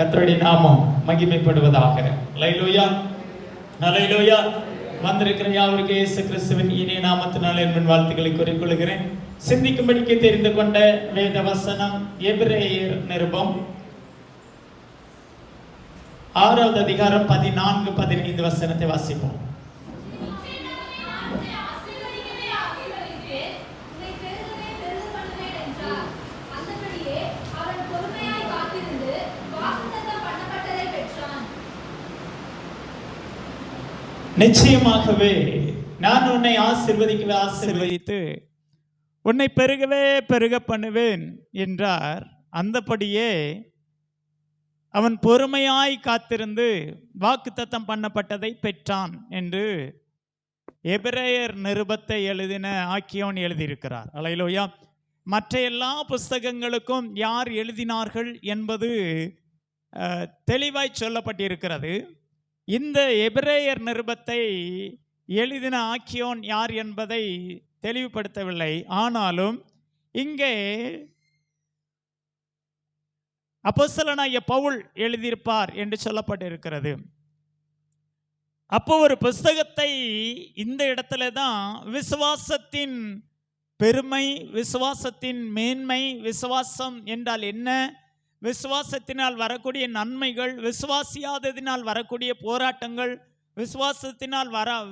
கர்த்தருடைய நாமம் மகிமைப்படுவதாக. அல்லேலூயா, அல்லேலூயா. வந்திருக்கிற யாவருக்கு இயேசு கிறிஸ்துவின் இனிய நாமத்தினால் என் வாழ்த்துக்களை கூறிக்கொள்கிறேன். சிந்திக்கும்படிக்கு தெரிந்து கொண்ட வேத வசனம் எபிரேயர் நிருபம் 6வது அதிகாரம் 14-15 வசனத்தை வாசிப்போம். நிச்சயமாகவே நான் உன்னை ஆசீர்வதித்து உன்னை பெருகவே பெருக பண்ணுவேன் என்றார். அந்தபடியே அவன் பொறுமையாய் காத்திருந்து வாக்குத்தத்தம் பண்ணப்பட்டதை பெற்றான் என்று எபிரேயர் நிருபத்தை எழுதின ஆக்கியோன் எழுதியிருக்கிறார். அல்லேலூயா. மற்ற எல்லா புஸ்தகங்களுக்கும் யார் எழுதினார்கள் என்பது தெளிவாய் சொல்லப்பட்டிருக்கிறது. இந்த எபிரேயர் நிருபத்தை எழுதின ஆக்கியோன் யார் என்பதை தெளிவுபடுத்தவில்லை. ஆனாலும் இங்கே அப்போஸ்தலனாகிய பவுல் எழுதியிருப்பார் என்று சொல்லப்பட்டிருக்கிறது. அப்போ ஒரு புஸ்தகத்தை இந்த இடத்துல தான் விசுவாசத்தின் பெருமை, விசுவாசத்தின் மேன்மை, விசுவாசம் என்றால் என்ன, விசுவாசத்தினால் வரக்கூடிய நன்மைகள், விசுவாசியாததினால் வரக்கூடிய போராட்டங்கள்,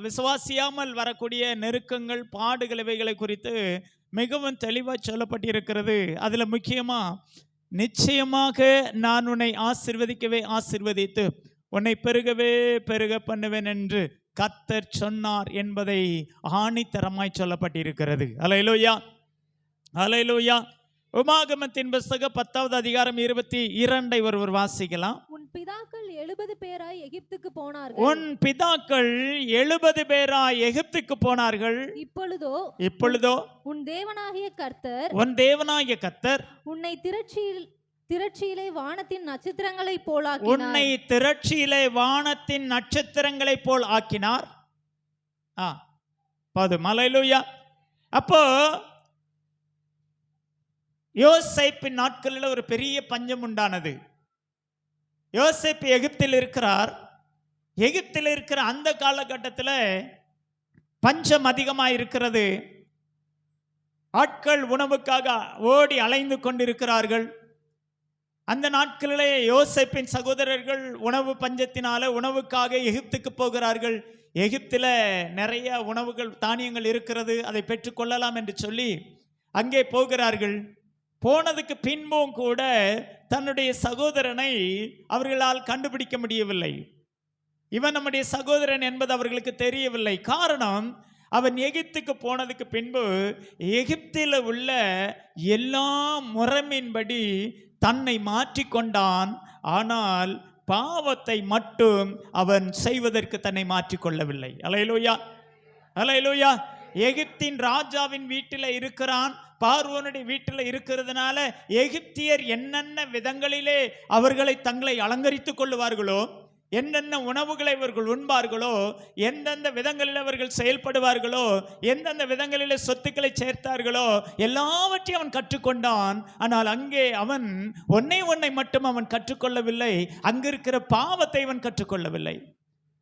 விசுவாசியாமல் வரக்கூடிய நெருக்கங்கள், பாடுகள், இவைகளை குறித்து மிகவும் தெளிவாக சொல்லப்பட்டிருக்கிறது. அதில் முக்கியமாக நிச்சயமாக நான் உன்னை ஆசீர்வதித்து உன்னை பெருகவே பெருக பண்ணுவேன் என்று கர்த்தர் சொன்னார் என்பதை ஆணித்தரமாய் சொல்லப்பட்டிருக்கிறது. அல்லேலூயா, அல்லேலூயா. உபாகமத்தின் புஸ்தகம் 10வது அதிகாரம் 22 ஒருவர் வாசிக்கலாம். உன் பிதாக்கள் 70 பேராய் எகிப்துக்கு போனார்கள். இப்பொழுதோ உன் தேவனாகிய கர்த்தர் உன்னை திரட்சியிலே வானத்தின் நட்சத்திரங்களைப் போல் ஆக்கினார். அல்லேலூயா. அப்போ யோசேப்பின் நாட்களில் ஒரு பெரிய பஞ்சம் உண்டானது. யோசேப்பு எகிப்தில் இருக்கிறார். எகிப்தில் இருக்கிற அந்த காலகட்டத்தில் பஞ்சம் அதிகமாக இருக்கிறது. ஆட்கள் உணவுக்காக ஓடி அலைந்து கொண்டிருக்கிறார்கள். அந்த நாட்களிலே யோசேப்பின் சகோதரர்கள் உணவு பஞ்சத்தினால உணவுக்காக எகிப்துக்கு போகிறார்கள். எகிப்தில் நிறைய உணவுகள், தானியங்கள் இருக்கிறது, அதை பெற்றுக்கொள்ளலாம் என்று சொல்லி அங்கே போகிறார்கள். போனதுக்கு பின்பும் கூட தன்னுடைய சகோதரனை அவர்களால் கண்டுபிடிக்க முடியவில்லை. இவன் நம்முடைய சகோதரன் என்பது அவர்களுக்கு தெரியவில்லை. காரணம், அவன் எகிப்துக்கு போனதுக்கு பின்பு எகிப்தில் உள்ள எல்லா முறைமையின்படி தன்னை மாற்றிக்கொண்டான். ஆனால் பாவத்தை மட்டும் அவன் செய்வதற்கு தன்னை மாற்றிக்கொள்ளவில்லை. அல்லேலூயா, அல்லேலூயா. எகிப்தின் ராஜாவின் வீட்டில் இருக்கிறான். பார்வோனுடைய வீட்டில் இருக்கிறதுனால எகிப்தியர் என்னென்ன விதங்களிலே அவர்களை தங்களை அலங்கரித்துக் கொள்ளுவார்களோ, என்னென்ன உணவுகளை அவர்கள் உண்பார்களோ, எந்தெந்த விதங்களில் அவர்கள் செயல்படுவார்களோ, எந்தெந்த விதங்களில் சொத்துக்களை சேர்த்தார்களோ, எல்லாவற்றையும் அவன் கற்றுக்கொண்டான். ஆனால் அங்கே அவன் ஒன்னை மட்டும் அவன் கற்றுக்கொள்ளவில்லை. அங்கிருக்கிற பாவத்தை அவன் கற்றுக்கொள்ளவில்லை.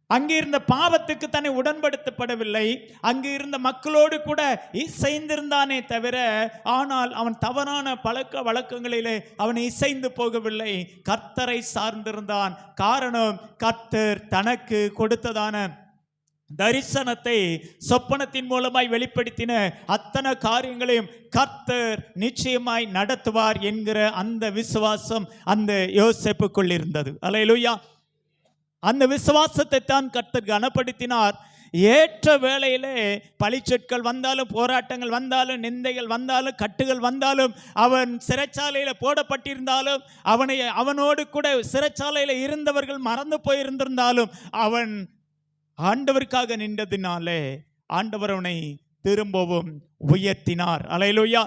அங்கே இருந்த பாவத்துக்கு தன்னை உடன்படுத்தப்படவில்லை. அங்கு இருந்த மக்களோடு கூட இசைந்திருந்தானே தவிர, ஆனால் அவன் தவறான பழக்க வழக்கங்களிலே அவன் இசைந்து போகவில்லை. கர்த்தரை சார்ந்திருந்தான். காரணம், கர்த்தர் தனக்கு கொடுத்ததான தரிசனத்தை சொப்பனத்தின் மூலமாய் வெளிப்படுத்தின அத்தனை காரியங்களையும் கர்த்தர் நிச்சயமாய் நடத்துவார் என்கிற அந்த விசுவாசம் அந்த யோசேப்புக்குள் இருந்தது. அல்லேலூயா. அந்த விசுவாசத்தை தான் கர்த்தர் கனப்படுத்தினார். ஏற்ற வேளையிலே பழிச்சொற்கள் வந்தாலும், போராட்டங்கள் வந்தாலும், நிந்தைகள் வந்தாலும், கட்டுகள் வந்தாலும், அவன் சிறைச்சாலையில் போடப்பட்டிருந்தாலும், அவனோடு கூட சிறைச்சாலையில் இருந்தவர்கள் மறந்து போயிருந்திருந்தாலும், அவன் ஆண்டவருக்காக நின்றதினாலே ஆண்டவர் அவனை திரும்பவும் உயர்த்தினார். அல்லேலூயா,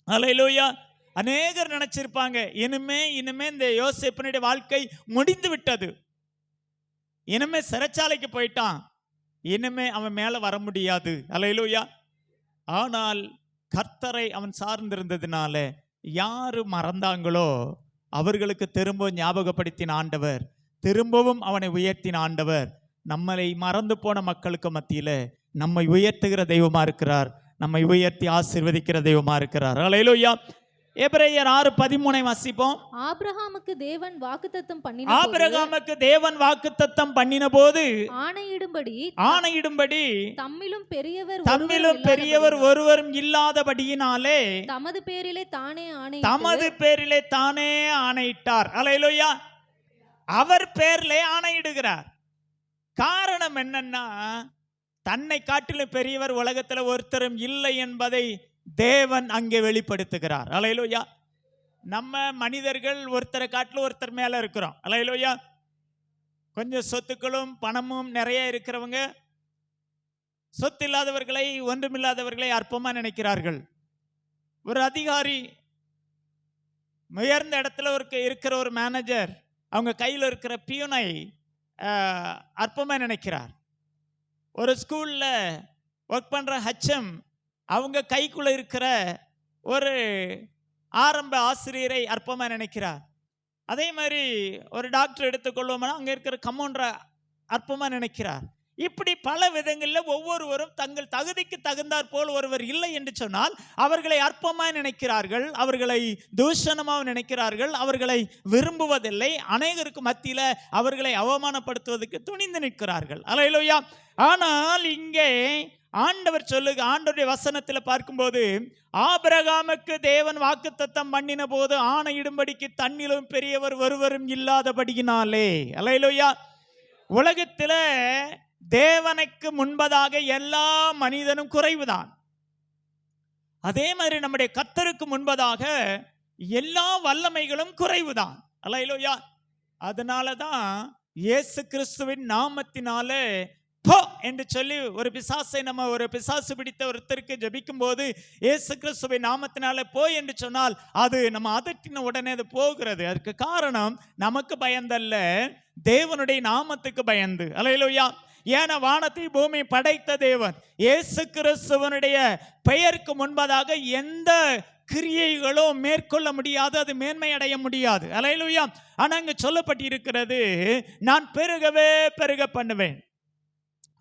அல்லேலூயா. அநேகர் நினைச்சிருப்பாங்க, இனிமே இந்த யோசேப்பினுடைய வாழ்க்கை முடிந்து விட்டது, இனிமே சிறைச்சாலைக்கு போயிட்டான், இனிமே அவன் மேல வர முடியாது. அல்லேலூயா. ஆனால் கர்த்தரை அவன் சார்ந்திருந்ததினால யாரு மறந்தாங்களோ அவர்களுக்கு திரும்ப ஞாபகப்படுத்தின ஆண்டவர், திரும்பவும் அவனை உயர்த்தின ஆண்டவர் நம்மளை மறந்து போன மக்களுக்கு மத்தியில நம்மை உயர்த்துகிற தெய்வமா இருக்கிறார், நம்மை உயர்த்தி ஆசீர்வதிக்கிற தெய்வமா இருக்கிறார். அல்லேலூயா. எபிரேயர் 6:13 வாசிப்போம். ஆபிரகாமுக்கு தேவன் வாக்குத்தத்தம் பண்ணின போது ஆணையிடும்படி தம்மிலும் பெரியவர் ஒருவரும் இல்லாதபடியினாலே தமது பேரிலே தானே ஆணையிட்டார். அல்லேலூயா. அவர் பேரிலே ஆணையிடுகிறார். காரணம் என்னன்னா, தன்னை காட்டிலும் பெரியவர் உலகத்தில் ஒருத்தரும் இல்லை என்பதை தேவன் அங்கே வெளிப்படுத்துகிறார். அல்லேலூயா. நம்ம மனிதர்கள் ஒருத்தரை காட்டிலும் ஒருத்தர் மேல இருக்கிறோம். அல்லேலூயா. கொஞ்சம் சொத்துக்களும் பணமும் நிறைய இருக்கிறவங்க சொத்து இல்லாதவர்களை, ஒன்றுமில்லாதவர்களை அற்பமா நினைக்கிறார்கள். ஒரு அதிகாரி உயர்ந்த இடத்துல இருக்கிற ஒரு மேனேஜர் அவங்க கையில் இருக்கிற பியூனை அற்பமா நினைக்கிறார். ஒரு ஸ்கூல்ல ஒர்க் பண்ற ஹச்எம் அவங்க கைக்குள்ள இருக்கிற ஒரு ஆரம்ப ஆசிரியரை அற்பமா நினைக்கிறார். அதே மாதிரி ஒரு டாக்டர் எடுத்துக்கொள்வோம்னா அங்க இருக்கிற கம்பவுண்டரை அற்பமா நினைக்கிறார். இப்படி பல விதங்களில் ஒவ்வொருவரும் தங்கள் தகுதிக்கு தகுந்தாற் போல் ஒருவர் இல்லை என்று சொன்னால் அவர்களை அற்பமாக நினைக்கிறார்கள், அவர்களை தூஷணமாக நினைக்கிறார்கள், அவர்களை விரும்புவதில்லை. அநேகருக்கு மத்தியில் அவர்களை அவமானப்படுத்துவதற்கு துணிந்து நிற்கிறார்கள். அல்லேலூயா. ஆனால் இங்கே ஆண்டவருடைய வசனத்தில் பார்க்கும்போது, ஆபிரகாமுக்கு தேவன் வாக்குத்தத்தம் பண்ணின போது ஆணையிடும்படிக்கு தன்னிலும் பெரியவர் ஒருவரும் இல்லாதபடியினாலே. அல்லேலூயா. உலகத்தில் தேவனுக்கு முன்பதாக எல்லா மனிதனும் குறைவுதான். அதே மாதிரி நம்முடைய கர்த்தருக்கு முன்பதாக எல்லா வல்லமைகளும் குறைவுதான். அல்லேலூயா. அதனாலதான் இயேசு கிறிஸ்துவின் நாமத்தினாலே போ என்று சொல்லி ஒரு பிசாசு பிடித்த ஒருத்தருக்கு ஜெபிக்கும் போது இயேசு கிறிஸ்துவின் நாமத்தினால போ என்று சொன்னால் அது நம்ம அதட்டின உடனே அது போகிறது. அதுக்கு காரணம் நமக்கு பயந்தல்ல, தேவனுடைய நாமத்துக்கு பயந்து. அல்லேலூயா. ஏன்னா வானத்தை பூமி படைத்த தேவன் இயேசு கிறிஸ்துவனுடைய பெயருக்கு முன்பதாக எந்த கிரியைகளும் மேற்கொள்ள முடியாது, அது மேன்மை அடைய முடியாது. அல்லேலூயா. ஆனா அங்க சொல்லப்பட்டிருக்கிறது, நான் பெருகவே பெருக பண்ணுவேன்.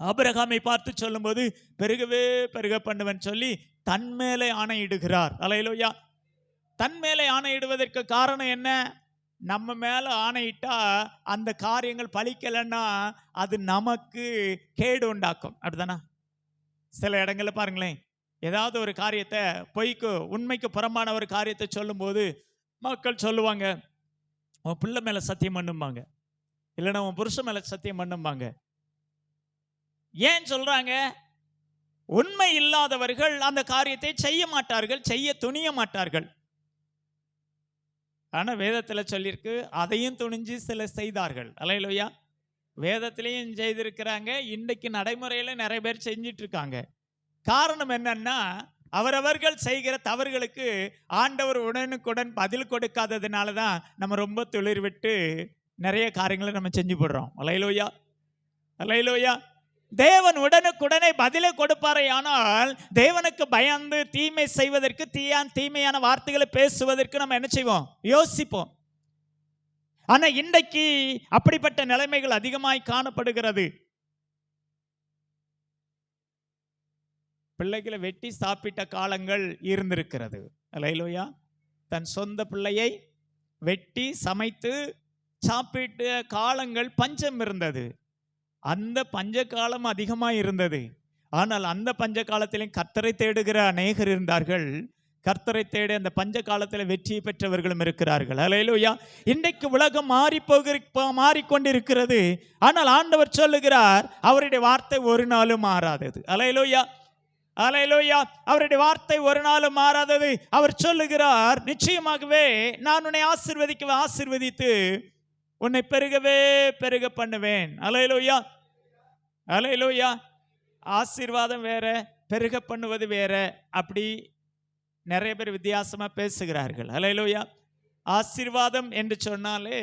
ஆபிரகாமை பார்த்து சொல்லும்போது பெருகவே பெருக பண்ணுவேன் சொல்லி தன் மேலே ஆணையிடுகிறார். அல்லேலூயா. தன் மேலே ஆணையிடுவதற்கு காரணம் என்ன? நம்ம மேல ஆணையிட்டா அந்த காரியங்கள் பலிக்கலைன்னா அது நமக்கு கேடு உண்டாக்கும். அப்படிதானா? சில இடங்கள்ல பாருங்களேன், ஏதாவது ஒரு காரியத்தை உண்மைக்கு புறம்பான ஒரு காரியத்தை சொல்லும்போது மக்கள் சொல்லுவாங்க, உன் பிள்ளை மேல சத்தியம் பண்ணும்பாங்க, இல்லைன்னா உன் புருஷன் மேல சத்தியம் பண்ணும்பாங்க. ஏன் சொல்றாங்க? உண்மை இல்லாதவர்கள் அந்த காரியத்தை செய்ய மாட்டார்கள், செய்ய துணிய மாட்டார்கள். ஆனா வேதத்தில் சொல்லியிருக்கு, அதையும் துணிஞ்சு சில செய்தார்கள். அல்லேலூயா. வேதத்திலையும் செய்திருக்கிறாங்க, இன்றைக்கு நடைமுறையில் நிறைய பேர் செஞ்சிட்டு இருக்காங்க. காரணம் என்னன்னா, அவரவர்கள் செய்கிற தவறுகளுக்கு ஆண்டவர் உடனுக்குடன் பதில் கொடுக்காததுனால தான் நம்ம ரொம்ப துளிர் விட்டு நிறைய காரியங்களை நம்ம செஞ்சு போடுறோம். அல்லேலூயா. அல்லேலூயா. தேவன் உடனுக்குடனே பதிலை கொடுப்பாரே, ஆனால் தேவனுக்கு பயந்து தீமை செய்வதற்கு, தீமையான வார்த்தைகளை பேசுவதற்கு நம்ம என்ன செய்வோம்? யோசிப்போம். ஆனா இன்றைக்கு அப்படிப்பட்ட நிலைமைகள் அதிகமாய் காணப்படுகிறது. பிள்ளைகளை வெட்டி சாப்பிட்ட காலங்கள் இருந்திருக்கிறது. அல்லேலூயா. தன் சொந்த பிள்ளையை வெட்டி சமைத்து சாப்பிட்ட காலங்கள் பஞ்சம் இருந்தது. அந்த பஞ்ச காலம் அதிகமாக இருந்தது. ஆனால் அந்த பஞ்ச காலத்திலும் கர்த்தரை தேடுகிற அநேகர் இருந்தார்கள். கர்த்தரை தேடி அந்த பஞ்ச காலத்தில் வெற்றி பெற்றவர்களும் இருக்கிறார்கள். அல்லேலூயா. இன்றைக்கு உலகம் மாறிக்கொண்டிருக்கிறது. ஆனால் ஆண்டவர் சொல்லுகிறார், அவருடைய வார்த்தை ஒரு நாளும் மாறாதது. அல்லேலூயா. அல்லேலூயா. அவருடைய வார்த்தை ஒரு நாளும் மாறாதது. அவர் சொல்லுகிறார், நிச்சயமாகவே நான் உன்னை ஆசீர்வதித்து உன்னை பெருகவே பெருக பண்ணுவேன். அல்லேலூயா. அல்லேலூயா. ஆசீர்வாதம் வேற, பெருக பண்ணுவது வேற. அப்படி நிறைய பேர் வித்தியாசமா பேசுகிறார்கள். அல்லேலூயா. ஆசீர்வாதம் என்று சொன்னாலே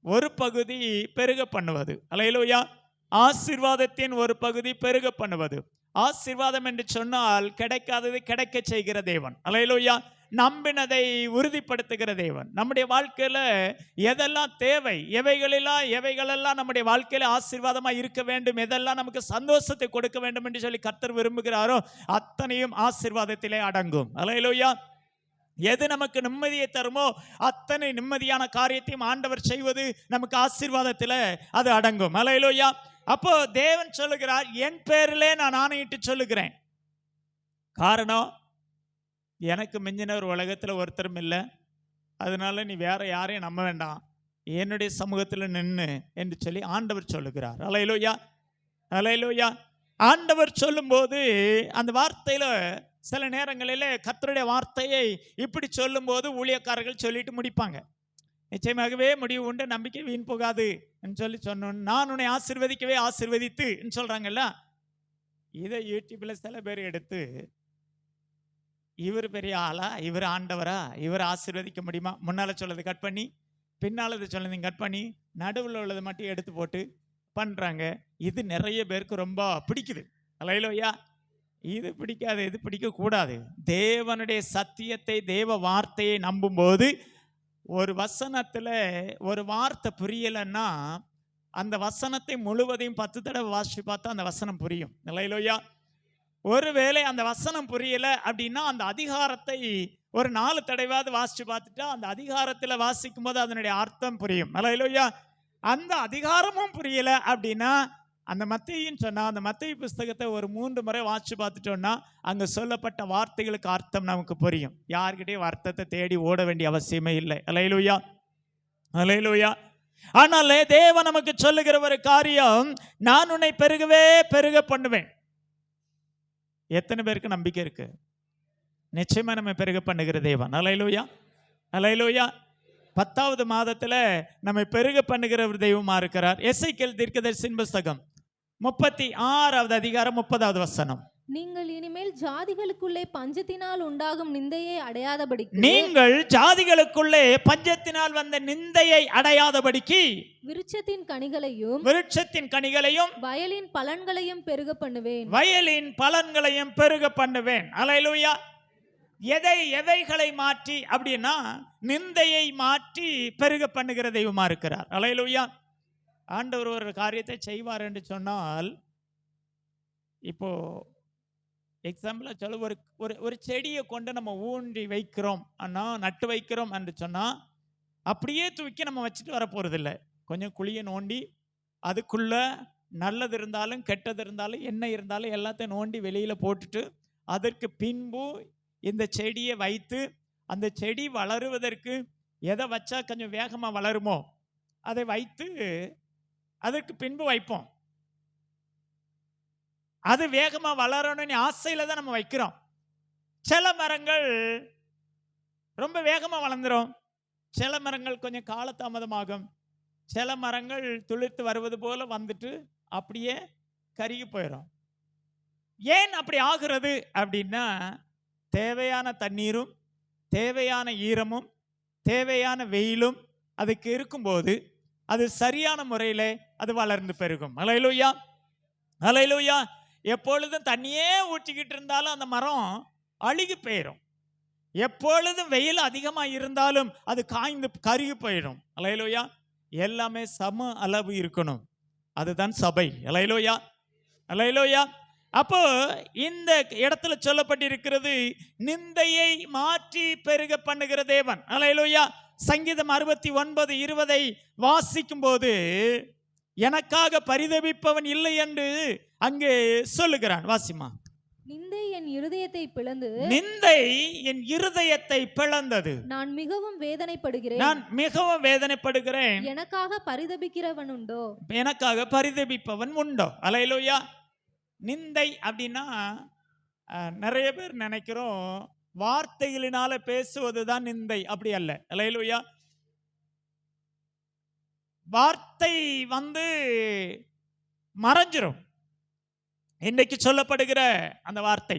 ஒரு பகுதி பெருக பண்ணுவது. அல்லேலூயா. ஆசீர்வாதத்தின் ஒரு பகுதி பெருக பண்ணுவது. ஆசீர்வாதம் என்று சொன்னால் கிடைக்காதது கிடைக்க செய்கிற தேவன். அல்லேலூயா. நம்பினதை உறுதிப்படுத்துகிற தேவன். நம்முடைய வாழ்க்கையில எதெல்லாம் தேவை, எவைகளெல்லாம் நம்முடைய வாழ்க்கையில ஆசீர்வாதமா இருக்க வேண்டும், எதெல்லாம் நமக்கு சந்தோஷத்தை கொடுக்க வேண்டும் என்று சொல்லி கர்த்தர் விரும்புகிறாரோ அத்தனையும் ஆசீர்வாதத்திலே அடங்கும். அல்லேலூயா. எது நமக்கு நிம்மதியை தருமோ அத்தனை நிம்மதியான காரியத்தையும் ஆண்டவர் செய்வது நமக்கு ஆசீர்வாதத்தில் அது அடங்கும். அல்லேலூயா. அப்போ தேவன் சொல்லுகிறார், என் பேரிலே நான் ஆணையிட்டு சொல்லுகிறேன். காரணம், எனக்கு மிஞ்சினவர் உலகத்தில் ஒருத்தரும் இல்லை, அதனால நீ வேற யாரையும் நம்ப வேண்டாம், என்னுடைய சமூகத்தில் நின்று என்று சொல்லி ஆண்டவர் சொல்லுகிறார். அல்லேலூயா. அல்லேலூயா. ஆண்டவர் சொல்லும்போது அந்த வார்த்தையில் சில நேரங்களில் கர்த்தருடைய வார்த்தையை இப்படி சொல்லும்போது ஊழியக்காரர்கள் சொல்லிட்டு முடிப்பாங்க. நிச்சயமாகவே முடிவு உண்டு, நம்பிக்கை வீண் போகாது சொல்லி சொன்னோம். நான் உன்னை ஆசீர்வதிக்கவே ஆசீர்வதித்து சொல்றாங்கல்ல, இதை யூடியூப்ல சில பேர் எடுத்து இவர் பெரிய ஆளா, இவர் ஆண்டவரா, இவர் ஆசீர்வதிக்க முடியுமா, முன்னால சொல்லது கட் பண்ணி பின்னாலது சொல்லது கட் பண்ணி நடுவில் உள்ளது மட்டும் எடுத்து போட்டு பண்றாங்க. இது நிறைய பேருக்கு ரொம்ப பிடிக்குது. அல்லேலூயா. இது பிடிக்காது, இது பிடிக்கக்கூடாது. தேவனுடைய சத்தியத்தை, தேவ வார்த்தையை நம்பும்போது ஒரு வசனத்தில் ஒரு வார்த்தை புரியலைன்னா அந்த வசனத்தை முழுவதையும் 10 தடவை வாசிச்சு பார்த்தா அந்த வசனம் புரியும். அல்லேலூயா. ஒருவேளை அந்த வசனம் புரியலை அப்படின்னா அந்த அதிகாரத்தை ஒரு 4 தடவையாவது வாசிச்சு பார்த்துட்டா அந்த அதிகாரத்தில் வாசிக்கும் போது அதனுடைய அர்த்தம் புரியும். அல்லேலூயா. அந்த அதிகாரமும் புரியலை அப்படின்னா அந்த மத்தேயுன்னு சொன்னால் அந்த மத்தேயு புஸ்தகத்தை ஒரு 3 முறை வாசிச்சு பார்த்துட்டோம்னா அங்கே சொல்லப்பட்ட வார்த்தைகளுக்கு அர்த்தம் நமக்கு புரியும். யார்கிட்டையும் அர்த்தத்தை தேடி ஓட வேண்டிய அவசியமே இல்லை. அல்லேலூயா. அல்லேலூயா. ஆனாலே தேவன் நமக்கு சொல்லுகிற ஒரு காரியம், நான் உன்னை பெருகவே பெருக பண்ணுவேன். எத்தனை பேருக்கு நம்பிக்கை இருக்கு? நிச்சயமா நம்ம பெருக பண்ணுகிற தேவன். அல்லேலூயா. அல்லேலூயா. 10வது மாதத்தில் நம்மை பெருக பண்ணுகிற ஒரு தெய்வமா இருக்கிறார். எசேக்கியேல் தீர்க்கதரிசியின் புஸ்தகம் 36வது அதிகாரம் 30வது வசனம். நீங்கள் இனிமேல் ஜாதிகளுக்குள்ளே பஞ்சத்தினால் உண்டாகும் நிந்தையை அடையாதபடிக்கு, நீங்கள் ஜாதிகளுக்குள்ளே பஞ்சத்தினால் வந்த நிந்தையை அடையாதபடிக்கு விருட்சத்தின் கனிகளையும் வயலின் பலன்களையும் பெருக பண்ணுவேன். அல்லேலூயா. எவைகளை மாற்றி அப்படின்னா நிந்தையை மாற்றி பெருக பண்ணுகிற தெய்வமா இருக்கிறார். அல்லேலூயா. ஆண்டவர் ஒரு காரியத்தை செய்வார் என்று சொன்னால், இப்போ எக்ஸாம்பிளா சொல்ல ஒரு செடியை கொண்டு நம்ம ஊன்றி வைக்கிறோம் அண்ணா, நட்டு வைக்கிறோம் என்று சொன்னா அப்படியே தூக்கி நம்ம வச்சுட்டு வர போறது இல்லை. கொஞ்சம் குழியை நோண்டி அதுக்குள்ள நல்லது இருந்தாலும் கெட்டது இருந்தாலும் என்ன இருந்தாலும் எல்லாத்தையும் நோண்டி வெளியில போட்டுட்டு அதற்கு பின்பு இந்த செடியை வைத்து அந்த செடி வளருவதற்கு எதை வச்சா கொஞ்சம் வேகமாக வளருமோ அதை வைத்து அதற்கு பின்பு வைப்போம். அது வேகமாக வளரணும்னு ஆசையில் தான் நம்ம வைக்கிறோம். சில மரங்கள் ரொம்ப வேகமாக வளர்ந்துடும், சில மரங்கள் கொஞ்சம் காலதாமதமாகும், சில மரங்கள் துளிர்த்து வருவது போல வந்துட்டு அப்படியே கருகி போயிடும். ஏன் அப்படி ஆகிறது அப்படின்னா, தேவையான தண்ணீரும் தேவையான ஈரமும் தேவையான வெயிலும் அதுக்கு இருக்கும்போது அது சரியான முறையில் அது வளர்ந்து பெருகும். அல்லேலூயா. அல்லேலூயா. எப்பொழுதும் தண்ணியே ஊற்றிக்கிட்டு இருந்தாலும் அந்த மரம் அழுகி போயிடும். எப்பொழுதும் வெயில் அதிகமாக இருந்தாலும் அது காய்ந்து கருகி போயிடும். அல்லேலூயா. எல்லாமே சம அளவு இருக்கணும், அதுதான் சபை. அல்லேலூயா. அல்லேலூயா. அப்போ இந்த இடத்துல சொல்லப்பட்டிருக்கிறது, நிந்தையை மாற்றி பெருக பண்ணுகிற தேவன். அல்லேலூயா. சங்கீதம் 69:20 வாசிக்கும் போது எனக்காக பரிதபிப்பவன் இல்லை என்று அங்கே சொல்லுகிறான். வாசிமா. நிந்தை என் இருதயத்தை பிளந்தது, நான் மிகவும் வேதனைப்படுகிறேன். எனக்காக பரிதபிப்பவன் உண்டோ? அல்லேலூயா. நிந்தை அப்படின்னா நிறைய பேர் நினைக்கிறோம் வார்த்தைகளினால பேசுவதுதான் நிந்தை. அப்படி அல்ல. அல்லேலூயா. வார்த்தை மறைஞ்சிரும். இன்றைக்கு சொல்லப்படுகிற அந்த வார்த்தை,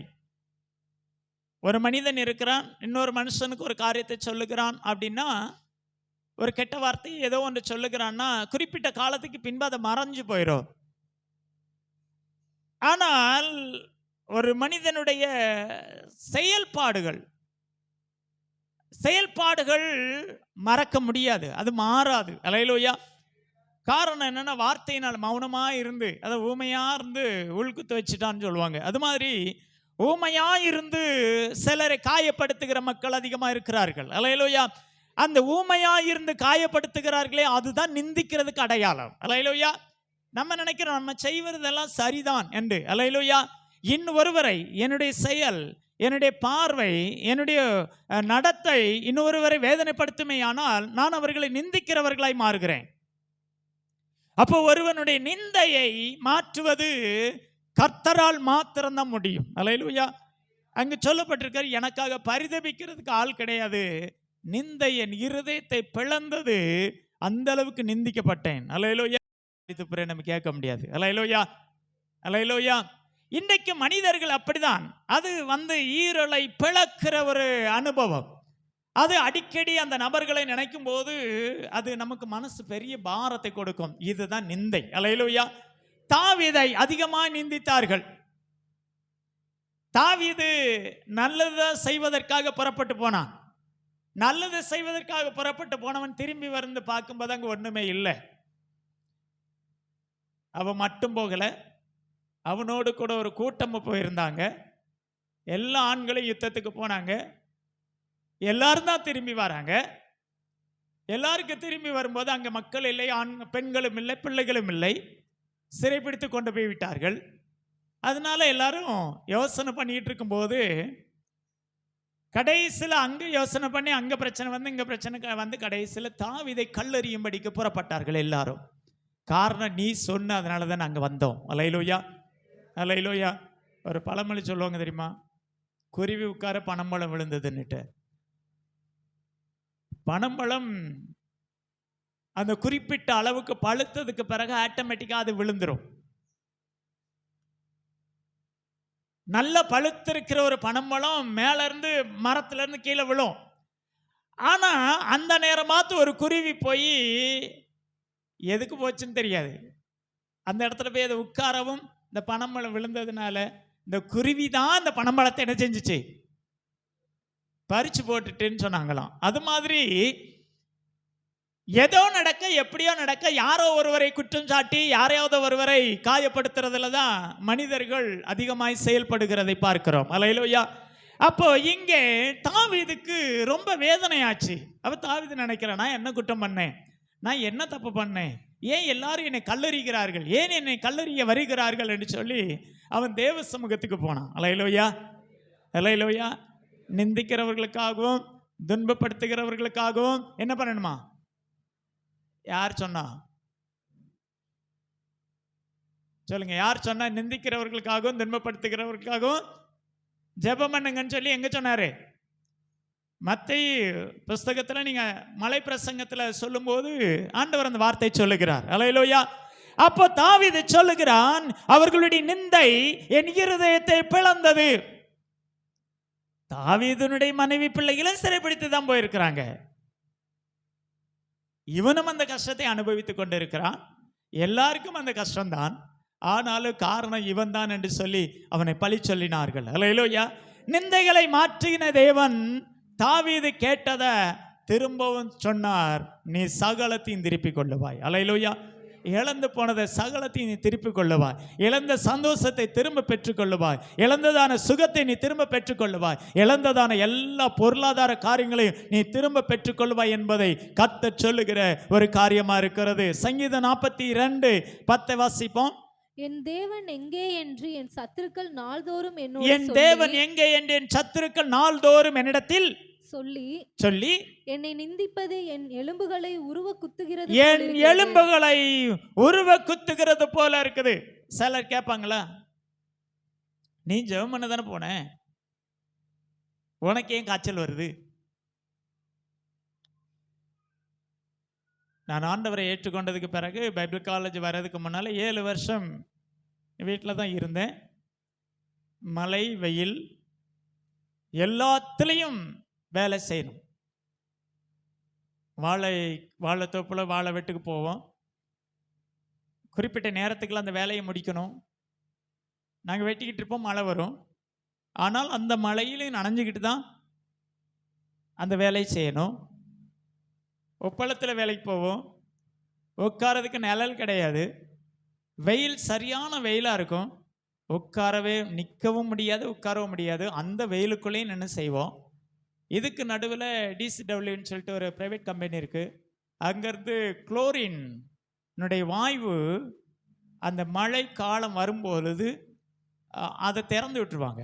ஒரு மனிதன் இருக்கிறான், இன்னொரு மனுஷனுக்கு ஒரு காரியத்தை சொல்லுகிறான் அப்படின்னா, ஒரு கெட்ட வார்த்தை ஏதோ ஒன்று சொல்லுகிறான்னா குறிப்பிட்ட காலத்துக்கு பின்பு அதை மறைஞ்சு போயிடும். ஆனால் ஒரு மனிதனுடைய செயல்பாடுகள், செயல்பாடுகள் மறக்க முடியாது, அது மாறாது. அல்லேலூயா. காரணம் என்னன்னா, வார்த்தையினால் மௌனமா இருந்து, அதை ஊமையா இருந்து உள்குத்து வச்சுட்டான்னு சொல்லுவாங்க. அது மாதிரி ஊமையா இருந்து சிலரை காயப்படுத்துகிற மக்கள் அதிகமா இருக்கிறார்கள். அல்லேலூயா. அந்த ஊமையா இருந்து காயப்படுத்துகிறார்களே, அதுதான் நிந்திக்கிறதுக்கு அடையாளம். அல்லேலூயா. நம்ம நினைக்கிறோம் நம்ம செய்வதெல்லாம் சரிதான் என்று. அல்லேலூயா. இன்னொருவரை, என்னுடைய செயல், என்னுடைய பார்வை, என்னுடைய நடத்தை இன்னொருவரை வேதனைப்படுத்துமே ஆனால் நான் அவர்களை நிந்திக்கிறவர்களாய் மாறுகிறேன். அப்போ ஒருவனுடைய நிந்தையை மாற்றுவது கர்த்தரால் மாத்திரம்தான் முடியும். அல்லேலூயா. அங்கு சொல்லப்பட்டிருக்கிற, எனக்காக பரிதபிக்கிறதுக்கு ஆள் கிடையாது, நிந்தை என் இருதயத்தை பிளந்தது, அந்த அளவுக்கு நிந்திக்கப்பட்டேன். அல்லேலூயா. நம்ம கேட்க முடியாது. அல்லேலூயா. அல்லேலூயா. இன்றைக்கு மனிதர்கள் அப்படிதான். அது ஈரலை பிளக்கிற ஒரு அனுபவம். அது அடிக்கடி அந்த நபர்களை நினைக்கும் போது அது நமக்கு மனசு பெரிய பாரத்தை கொடுக்கும். இதுதான் நிந்தை. அல்லேலூயா. தாவீதை அதிகமாக நிந்தித்தார்கள். தாவீது நல்லதை செய்வதற்காக புறப்பட்டு போனான். நல்லது செய்வதற்காக புறப்பட்டு போனவன் திரும்பி வந்து பார்க்கும்போது அங்கே ஒண்ணுமே இல்லை. அவன் மட்டும் போகல, அவனோடு கூட ஒரு கூட்டம் போயிருந்தாங்க. எல்லா ஆண்களும் யுத்தத்துக்கு போனாங்க. எல்லாரும் தான் திரும்பி வராங்க. எல்லாருக்கும் திரும்பி வரும்போது அங்கே மக்கள் இல்லை, பெண்களும் இல்லை, பிள்ளைகளும் இல்லை, சிறைப்பிடித்து கொண்டு போய் விட்டார்கள். அதனால எல்லாரும் யோசனை பண்ணிட்டு இருக்கும்போது கடைசியில் அங்கே யோசனை பண்ணி அங்கே பிரச்சனை வந்து இங்கே பிரச்சனை வந்து கடைசியில் தாவீதை கல்லெறியும்படிக்கு புறப்பட்டார்கள் எல்லாரும். காரணம், நீ சொன்ன, அதனால தான் நாங்கள் வந்தோம். அல்லேலூயா. அல்லேலூயா. ஒரு பழமொழி சொல்லுவாங்க தெரியுமா, குருவி உட்கார பனம்பழம் விழுந்ததுன்னுட்டு. பனம்பழம் அந்த குறிப்பிட்ட அளவுக்கு பழுத்ததுக்கு பிறகு ஆட்டோமேட்டிக்காக அது விழுந்துடும். நல்ல பழுத்திருக்கிற ஒரு பனம்பழம் மேல இருந்து மரத்துல இருந்து கீழே விழும். ஆனா அந்த நேரமாத்து ஒரு குருவி போய் எதுக்கு போச்சுன்னு தெரியாது, அந்த இடத்துல போய் அதை உட்காரவும், இந்த பனம்பழம் விழுந்ததுனால இந்த குருவி தான் அந்த பனம்பழத்தை என்ன செஞ்சிச்சு, பறிச்சு போட்டுட்டுன்னு சொன்னாங்களாம். அது மாதிரி ஏதோ நடக்க, எப்படியோ நடக்க, யாரோ ஒருவரை குற்றம் சாட்டி யாரையாவது ஒருவரை காயப்படுத்துறதுல தான் மனிதர்கள் அதிகமாய் செயல்படுகிறதை பார்க்கிறோம். அல்லேலூயா. அப்போ இங்கே தாவீதுக்கு ரொம்ப வேதனையாச்சு. அவ தாவீது நினைக்கிறான், நான் என்ன குற்றம் பண்ணேன், நான் என்ன தப்பு பண்ணேன், ஏன் எல்லாரும் என்னை கல்லறிகிறார்கள், ஏன் என்னை கல்லறிய வருகிறார்கள் என்று சொல்லி அவன் தேவ சமூகத்துக்கு போனான். அல்லேலூயா. அல்லேலூயா. நிந்திக்கிறவர்களுக்காகவும் துன்பப்படுத்துகிறவர்களுக்காகவும் என்ன பண்ணணுமா? யார் சொன்னா சொல்லுங்க, யார் சொன்னா? நிந்திக்கிறவர்களுக்காகவும் துன்பப்படுத்துகிறவர்களுக்காகவும் ஜெபம் பண்ணுங்கன்னு சொல்லி எங்க சொன்னாரு? மத்தேயு புஸ்தகத்துல நீங்க மலை பிரசங்கத்துல சொல்லும்போது ஆண்டவர் அந்த வார்த்தை சொல்லுகிறார். அல்லேலூயா. அப்போ தாவீது சொல்லுகிறான், அவர்களுடைய நிந்தை என் இருதயத்தை பிளந்தது. தாவீதுனுடைய மனைவி பிள்ளைகளும் சிறைப்பிடித்து தான் போயிருக்கிறாங்க. இவனும் அந்த கஷ்டத்தை அனுபவித்துக் கொண்டிருக்கிறான். எல்லாருக்கும் அந்த கஷ்டம்தான். ஆனாலும் காரணம் இவன் தான் என்று சொல்லி அவனை பழி சொல்லினார்கள். அல்லேலூயா. நிந்தைகளை மாற்றின தேவன் தாவீது கேட்டதை திரும்பவும் சொன்னார், நீ சகலத்தையும் திருப்பிக் கொள்ளுவாய். அல்லேலூயா. இழந்து போனதை சகலத்தையும் நீ திருப்பிக் கொள்ளுவாய். இழந்த சந்தோஷத்தை திரும்ப பெற்றுக்கொள்ளுவாய். இழந்ததான சுகத்தை நீ திரும்ப பெற்றுக்கொள்ளுவாய். இழந்ததான எல்லா பொருளாதார காரியங்களையும் நீ திரும்ப பெற்றுக்கொள்வாய் என்பதை கர்த்தர் சொல்லுகிற ஒரு காரியமா இருக்கிறது. சங்கீதம் 42:10 வாசிப்போம். என் தேவன் எங்கே என்று என் சத்துருக்கள் நாள்தோறும் என் தேவன் எங்கே என்று என் சத்துருக்கள் நாள்தோறும் என்னிடத்தில் சொல்லி என்னை நிந்திப்பது என் எலும்புகளை உருவ குத்துகிறது, என் எலும்புகளை உருவ குத்துகிறது போல இருக்குது. சிலர் கேட்பாங்களா, நீ ஜெபம் பண்ண தானே போன, உனக்கு ஏன் காய்ச்சல் வருது? நான் ஆண்டவரை ஏற்றுக்கொண்டதுக்கு பிறகு பைபிள் காலேஜ் வர்றதுக்கு முன்னால் 7 வருஷம் வீட்டில் தான் இருந்தேன். மழை வெயில் எல்லாத்துலேயும் வேலை செய்யணும். வாழைத்தோப்பில் வாழை வெட்டுக்கு போவோம். குறிப்பிட்ட நேரத்துக்குள்ள அந்த வேலையை முடிக்கணும். நாங்கள் வெட்டிக்கிட்டு இருப்போம், மழை வரும். ஆனால் அந்த மழையிலையும் நனைஞ்சிக்கிட்டு தான் அந்த வேலையை செய்யணும். உப்பளத்தில் வேலைக்கு போவோம், உட்காரதுக்கு நிழல் கிடையாது, வெயில் சரியான வெயிலாக இருக்கும், உட்காரவே நிற்கவும் முடியாது உட்காரவும் முடியாது, அந்த வெயிலுக்குள்ளேயும் நின்று செய்வோம். இதுக்கு நடுவில் டிசிடபிள்யூன்னு சொல்லிட்டு ஒரு ப்ரைவேட் கம்பெனி இருக்குது. அங்கேருந்து குளோரினுடைய வாயு அந்த மழை காலம் வரும்பொழுது அதை திறந்து விட்டுருவாங்க.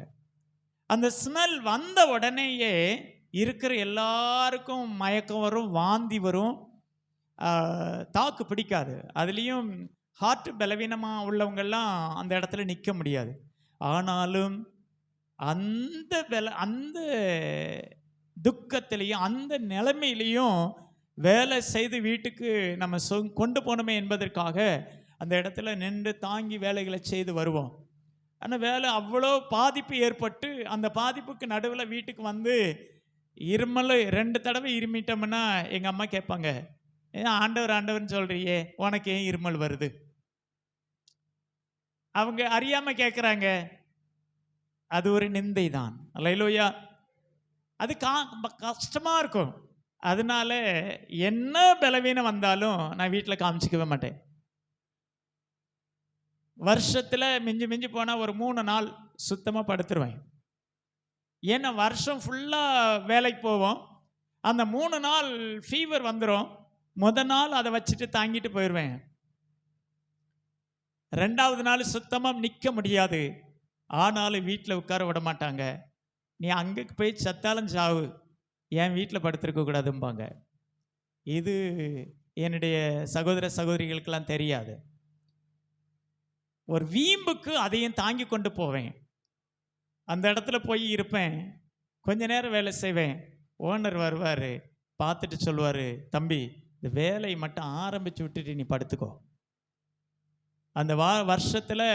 அந்த ஸ்மெல் வந்த உடனேயே இருக்கிற எல்லாருக்கும் மயக்கம் வரும், வாந்தி வரும், தாக்கு பிடிக்காது. அதுலேயும் ஹார்ட் பலவீனமாக உள்ளவங்கெல்லாம் அந்த இடத்துல நிற்க முடியாது. ஆனாலும் அந்த துக்கத்திலையும் அந்த நிலைமையிலையும் வேலை செய்து வீட்டுக்கு நம்ம கொண்டு போகணுமே என்பதற்காக அந்த இடத்துல நின்று தாங்கி வேலைகளை செய்து வருவோம். ஆனால் வேலை அவ்வளோ பாதிப்பு ஏற்பட்டு அந்த பாதிப்புக்கு நடுவில் வீட்டுக்கு வந்து இருமல் 2 தடவை இருமிட்டோம்னா எங்கள் அம்மா கேட்பாங்க, ஏன் ஆண்டவர் ஆண்டவர்னு சொல்கிறியே, உனக்கு ஏன் இருமல் வருது? அவங்க அறியாமல் கேட்குறாங்க. அது ஒரு நிந்தை தான். அல்லேலூயா. அது கஷ்டமாக இருக்கும். அதனால என்ன பலவீனம் வந்தாலும் நான் வீட்டில் காமிச்சிக்கவே மாட்டேன். வருஷத்தில் மிஞ்சி போனால் ஒரு 3 நாள் சுத்தமாக படுத்துருவேன். ஏன்னா வருஷம் ஃபுல்லாக வேலைக்கு போவோம். அந்த 3 நாள் ஃபீவர் வந்துடும். நாள் அதை வச்சுட்டு தாங்கிட்டு போயிடுவேன். 2வது நாள் சுத்தமாக நிற்க முடியாது. ஆனாலும் வீட்டில் உட்கார விட மாட்டாங்க. நீ அங்கே போய் சத்தாலும் சாவு, என் வீட்டில் படுத்திருக்க கூடாதும்பாங்க. இது என்னுடைய சகோதர சகோதரிகளுக்கெல்லாம் தெரியாது. ஒரு வீம்புக்கு அதையும் தாங்கி கொண்டு போவேன். அந்த இடத்துல போய் இருப்பேன், கொஞ்ச நேரம் வேலை செய்வேன். ஓனர் வருவார், பார்த்துட்டு சொல்லுவார், தம்பி இந்த வேலையை மட்டும் ஆரம்பித்து விட்டுட்டு நீ படுத்துக்கோ. அந்த வருஷத்தில்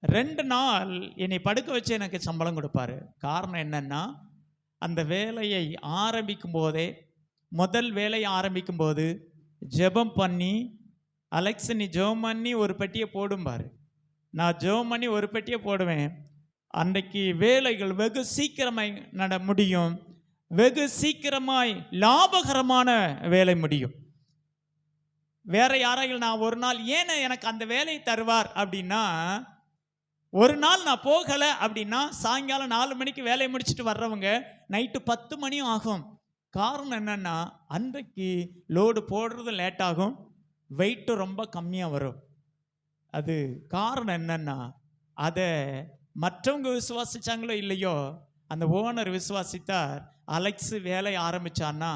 2 நாள் என்னை படுக்க வச்சு எனக்கு சம்பளம் கொடுப்பாரு. காரணம் என்னன்னா, அந்த வேலையை ஆரம்பிக்கும் போதே, முதல் வேலையை ஆரம்பிக்கும் போது ஜெபம் பண்ணி, அலெக்ஸ் நீ ஜெபம் பண்ணி ஒரு பெட்டியை போடும்பார். நான் ஜெபம் பண்ணி ஒரு பெட்டியை போடுவேன். அன்றைக்கு வேலைகள் வெகு சீக்கிரமாய் முடியும், வெகு சீக்கிரமாய் லாபகரமான வேலை முடியும். வேற யாராவது நான் ஒரு நாள் ஏன் எனக்கு அந்த வேலையை தருவார் அப்படின்னா, ஒரு நாள் நான் போகலை அப்படின்னா சாயங்காலம் 4 மணிக்கு வேலையை முடிச்சுட்டு வர்றவங்க நைட்டு 10 மணியும் ஆகும். காரணம் என்னன்னா, அன்றைக்கு லோடு போடுறது லேட் ஆகும், வெயிட்டு ரொம்ப கம்மியாக வரும். அது காரணம் என்னன்னா, அதை மற்றவங்க விசுவாசிச்சாங்களோ இல்லையோ, அந்த ஓனர் விசுவாசித்தார். அலெக்ஸ் வேலை ஆரம்பிச்சான்னா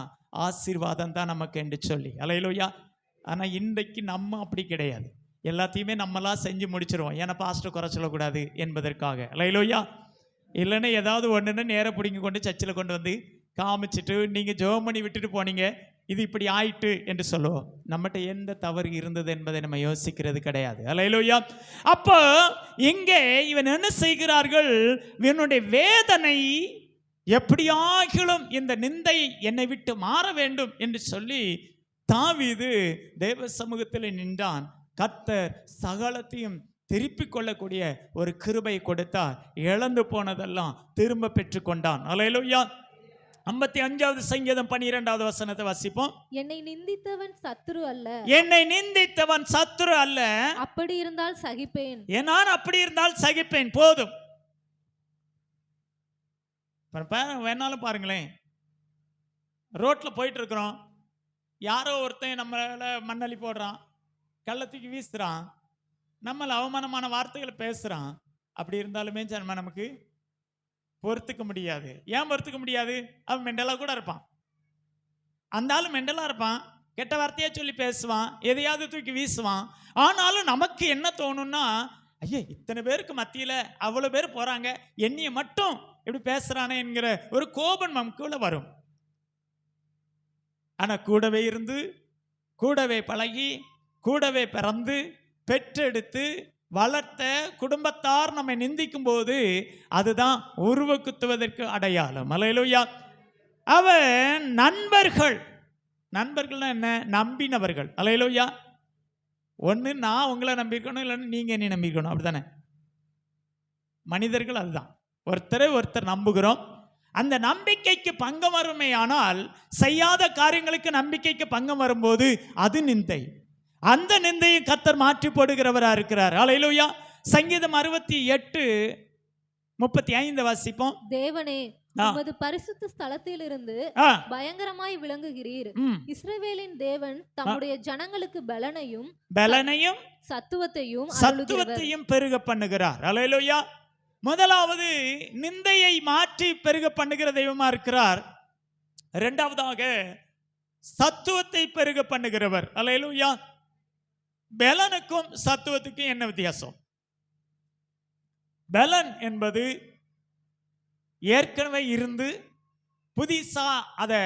ஆசீர்வாதம் தான் நமக்கு என்று சொல்லி. அல்லேலூயா. ஆனால் இன்றைக்கு நம்ம அப்படி கிடையாது. எல்லாத்தையுமே நம்மளாம் செஞ்சு முடிச்சிருவோம். ஏன்னா பாஸ்டர் குறை சொல்லக்கூடாது என்பதற்காக. அல்லேலூயா. இல்லைன்னா ஏதாவது ஒன்றுன்னு நேராக பிடிங்கி கொண்டு சர்ச்சில் கொண்டு வந்து காமிச்சிட்டு, நீங்கள் ஜெபம் பண்ணி விட்டுட்டு போனீங்க, இது இப்படி ஆயிட்டு என்று சொல்லுவோம். நம்மகிட்ட எந்த தவறு இருந்தது என்பதை நம்ம யோசிக்கிறது கிடையாது. அல்லேலூயா. அப்போ இங்கே இவன் என்ன செய்கிறார்கள், இவனுடைய வேதனை எப்படியாகிலும் இந்த நிந்தை என்னை விட்டு மாற வேண்டும் என்று சொல்லி தாவீது தேவ சமூகத்தில் நின்றான். கர்த்தர் சகலத்தையும் திருப்பிக் கொள்ளக்கூடிய ஒரு கிருபை கொடுத்தார். இழந்து போனதெல்லாம் திரும்ப பெற்றுக்கொண்டான். அல்லேலூயா. 55வது சங்கீதம் 12வது வசனத்தை வாசிப்போம். என்னை நிந்தித்தவன் சத்துரு அல்ல, என்னை நிந்தித்தவன் சத்துரு அல்ல, அப்படி இருந்தால் சகிப்பேன். நான் அப்படி இருந்தால் சகிப்பேன். போதும். வேணாலும் பாருங்களேன், ரோட்ல போயிட்டு இருக்கிறோம், யாரோ ஒருத்தன் நம்மள மண்ணள்ளி போடுறான், கள்ளத்துக்கு வீசுறான், நம்மள அவமானமான வார்த்தைகளை பேசுறான். அப்படி இருந்தாலுமே நமக்கு பொறுத்துக்க முடியாது. ஏன் பொறுத்துக்க முடியாது? அவன் மெண்டலா கூட இருப்பான். அந்த ஆளு மெண்டலா இருப்பான், கெட்ட வார்த்தையா சொல்லி பேசுவான், எதையாவது தூக்கி வீசுவான். ஆனாலும் நமக்கு என்ன தோணும்னா, ஐயே இத்தனை பேருக்கு மத்தியில் அவ்வளோ பேர் போறாங்க, என்னைய மட்டும் எப்படி பேசுறானே என்கிற ஒரு கோபம் நமக்குள்ள வரும். ஆனா கூடவே இருந்து, கூடவே பழகி, கூடவே பிறந்து பெற்றெடுத்து வளர்த்த குடும்பத்தார் நம்மை நிந்திக்கும் போது அதுதான் உருவ குத்துவதற்கு அடையாளம். அல்லேலூயா. அவன் நண்பர்கள்னா என்ன? நம்பினவர்கள். அல்லேலூயா. ஒன்று நான் உங்களை நம்பியிருக்கணும், இல்லைன்னு நீங்கள் என்னை நம்பியிருக்கணும். அப்படித்தானே? மனிதர்கள் அதுதான். ஒருத்தரை ஒருத்தர் நம்புகிறோம். அந்த நம்பிக்கைக்கு பங்கம் வருமேயானால், செய்யாத காரியங்களுக்கு நம்பிக்கைக்கு பங்கம் வரும்போது அது நிந்தை. அந்த நிந்தையை கர்த்தர் மாற்றி போடுகிறவரா இருக்கிறார். அல்லேலூயா. சங்கீதம் 68:35 வாசிப்போம். தேவனே, உமது பரிசுத்த ஸ்தலத்திலிருந்து பயங்கரமாய் விளங்குகிறீர். இஸ்ரவேலின் தேவன் தம்முடைய ஜனங்களுக்கு பலனையும் சத்துவத்தையும் பெருக பண்ணுகிறார். அல்லேலூயா. முதலாவது நிந்தையை மாற்றி பெருக பண்ணுகிற தெய்வமா இருக்கிறார். இரண்டாவதாக சத்துவத்தை பெருக பண்ணுகிறவர். அல்லேலூயா. பலனுக்கும் சத்துவத்துக்கும் என்ன வித்தியாசம்? பலன் என்பது ஏற்கனவே இருந்து புதிசா அதை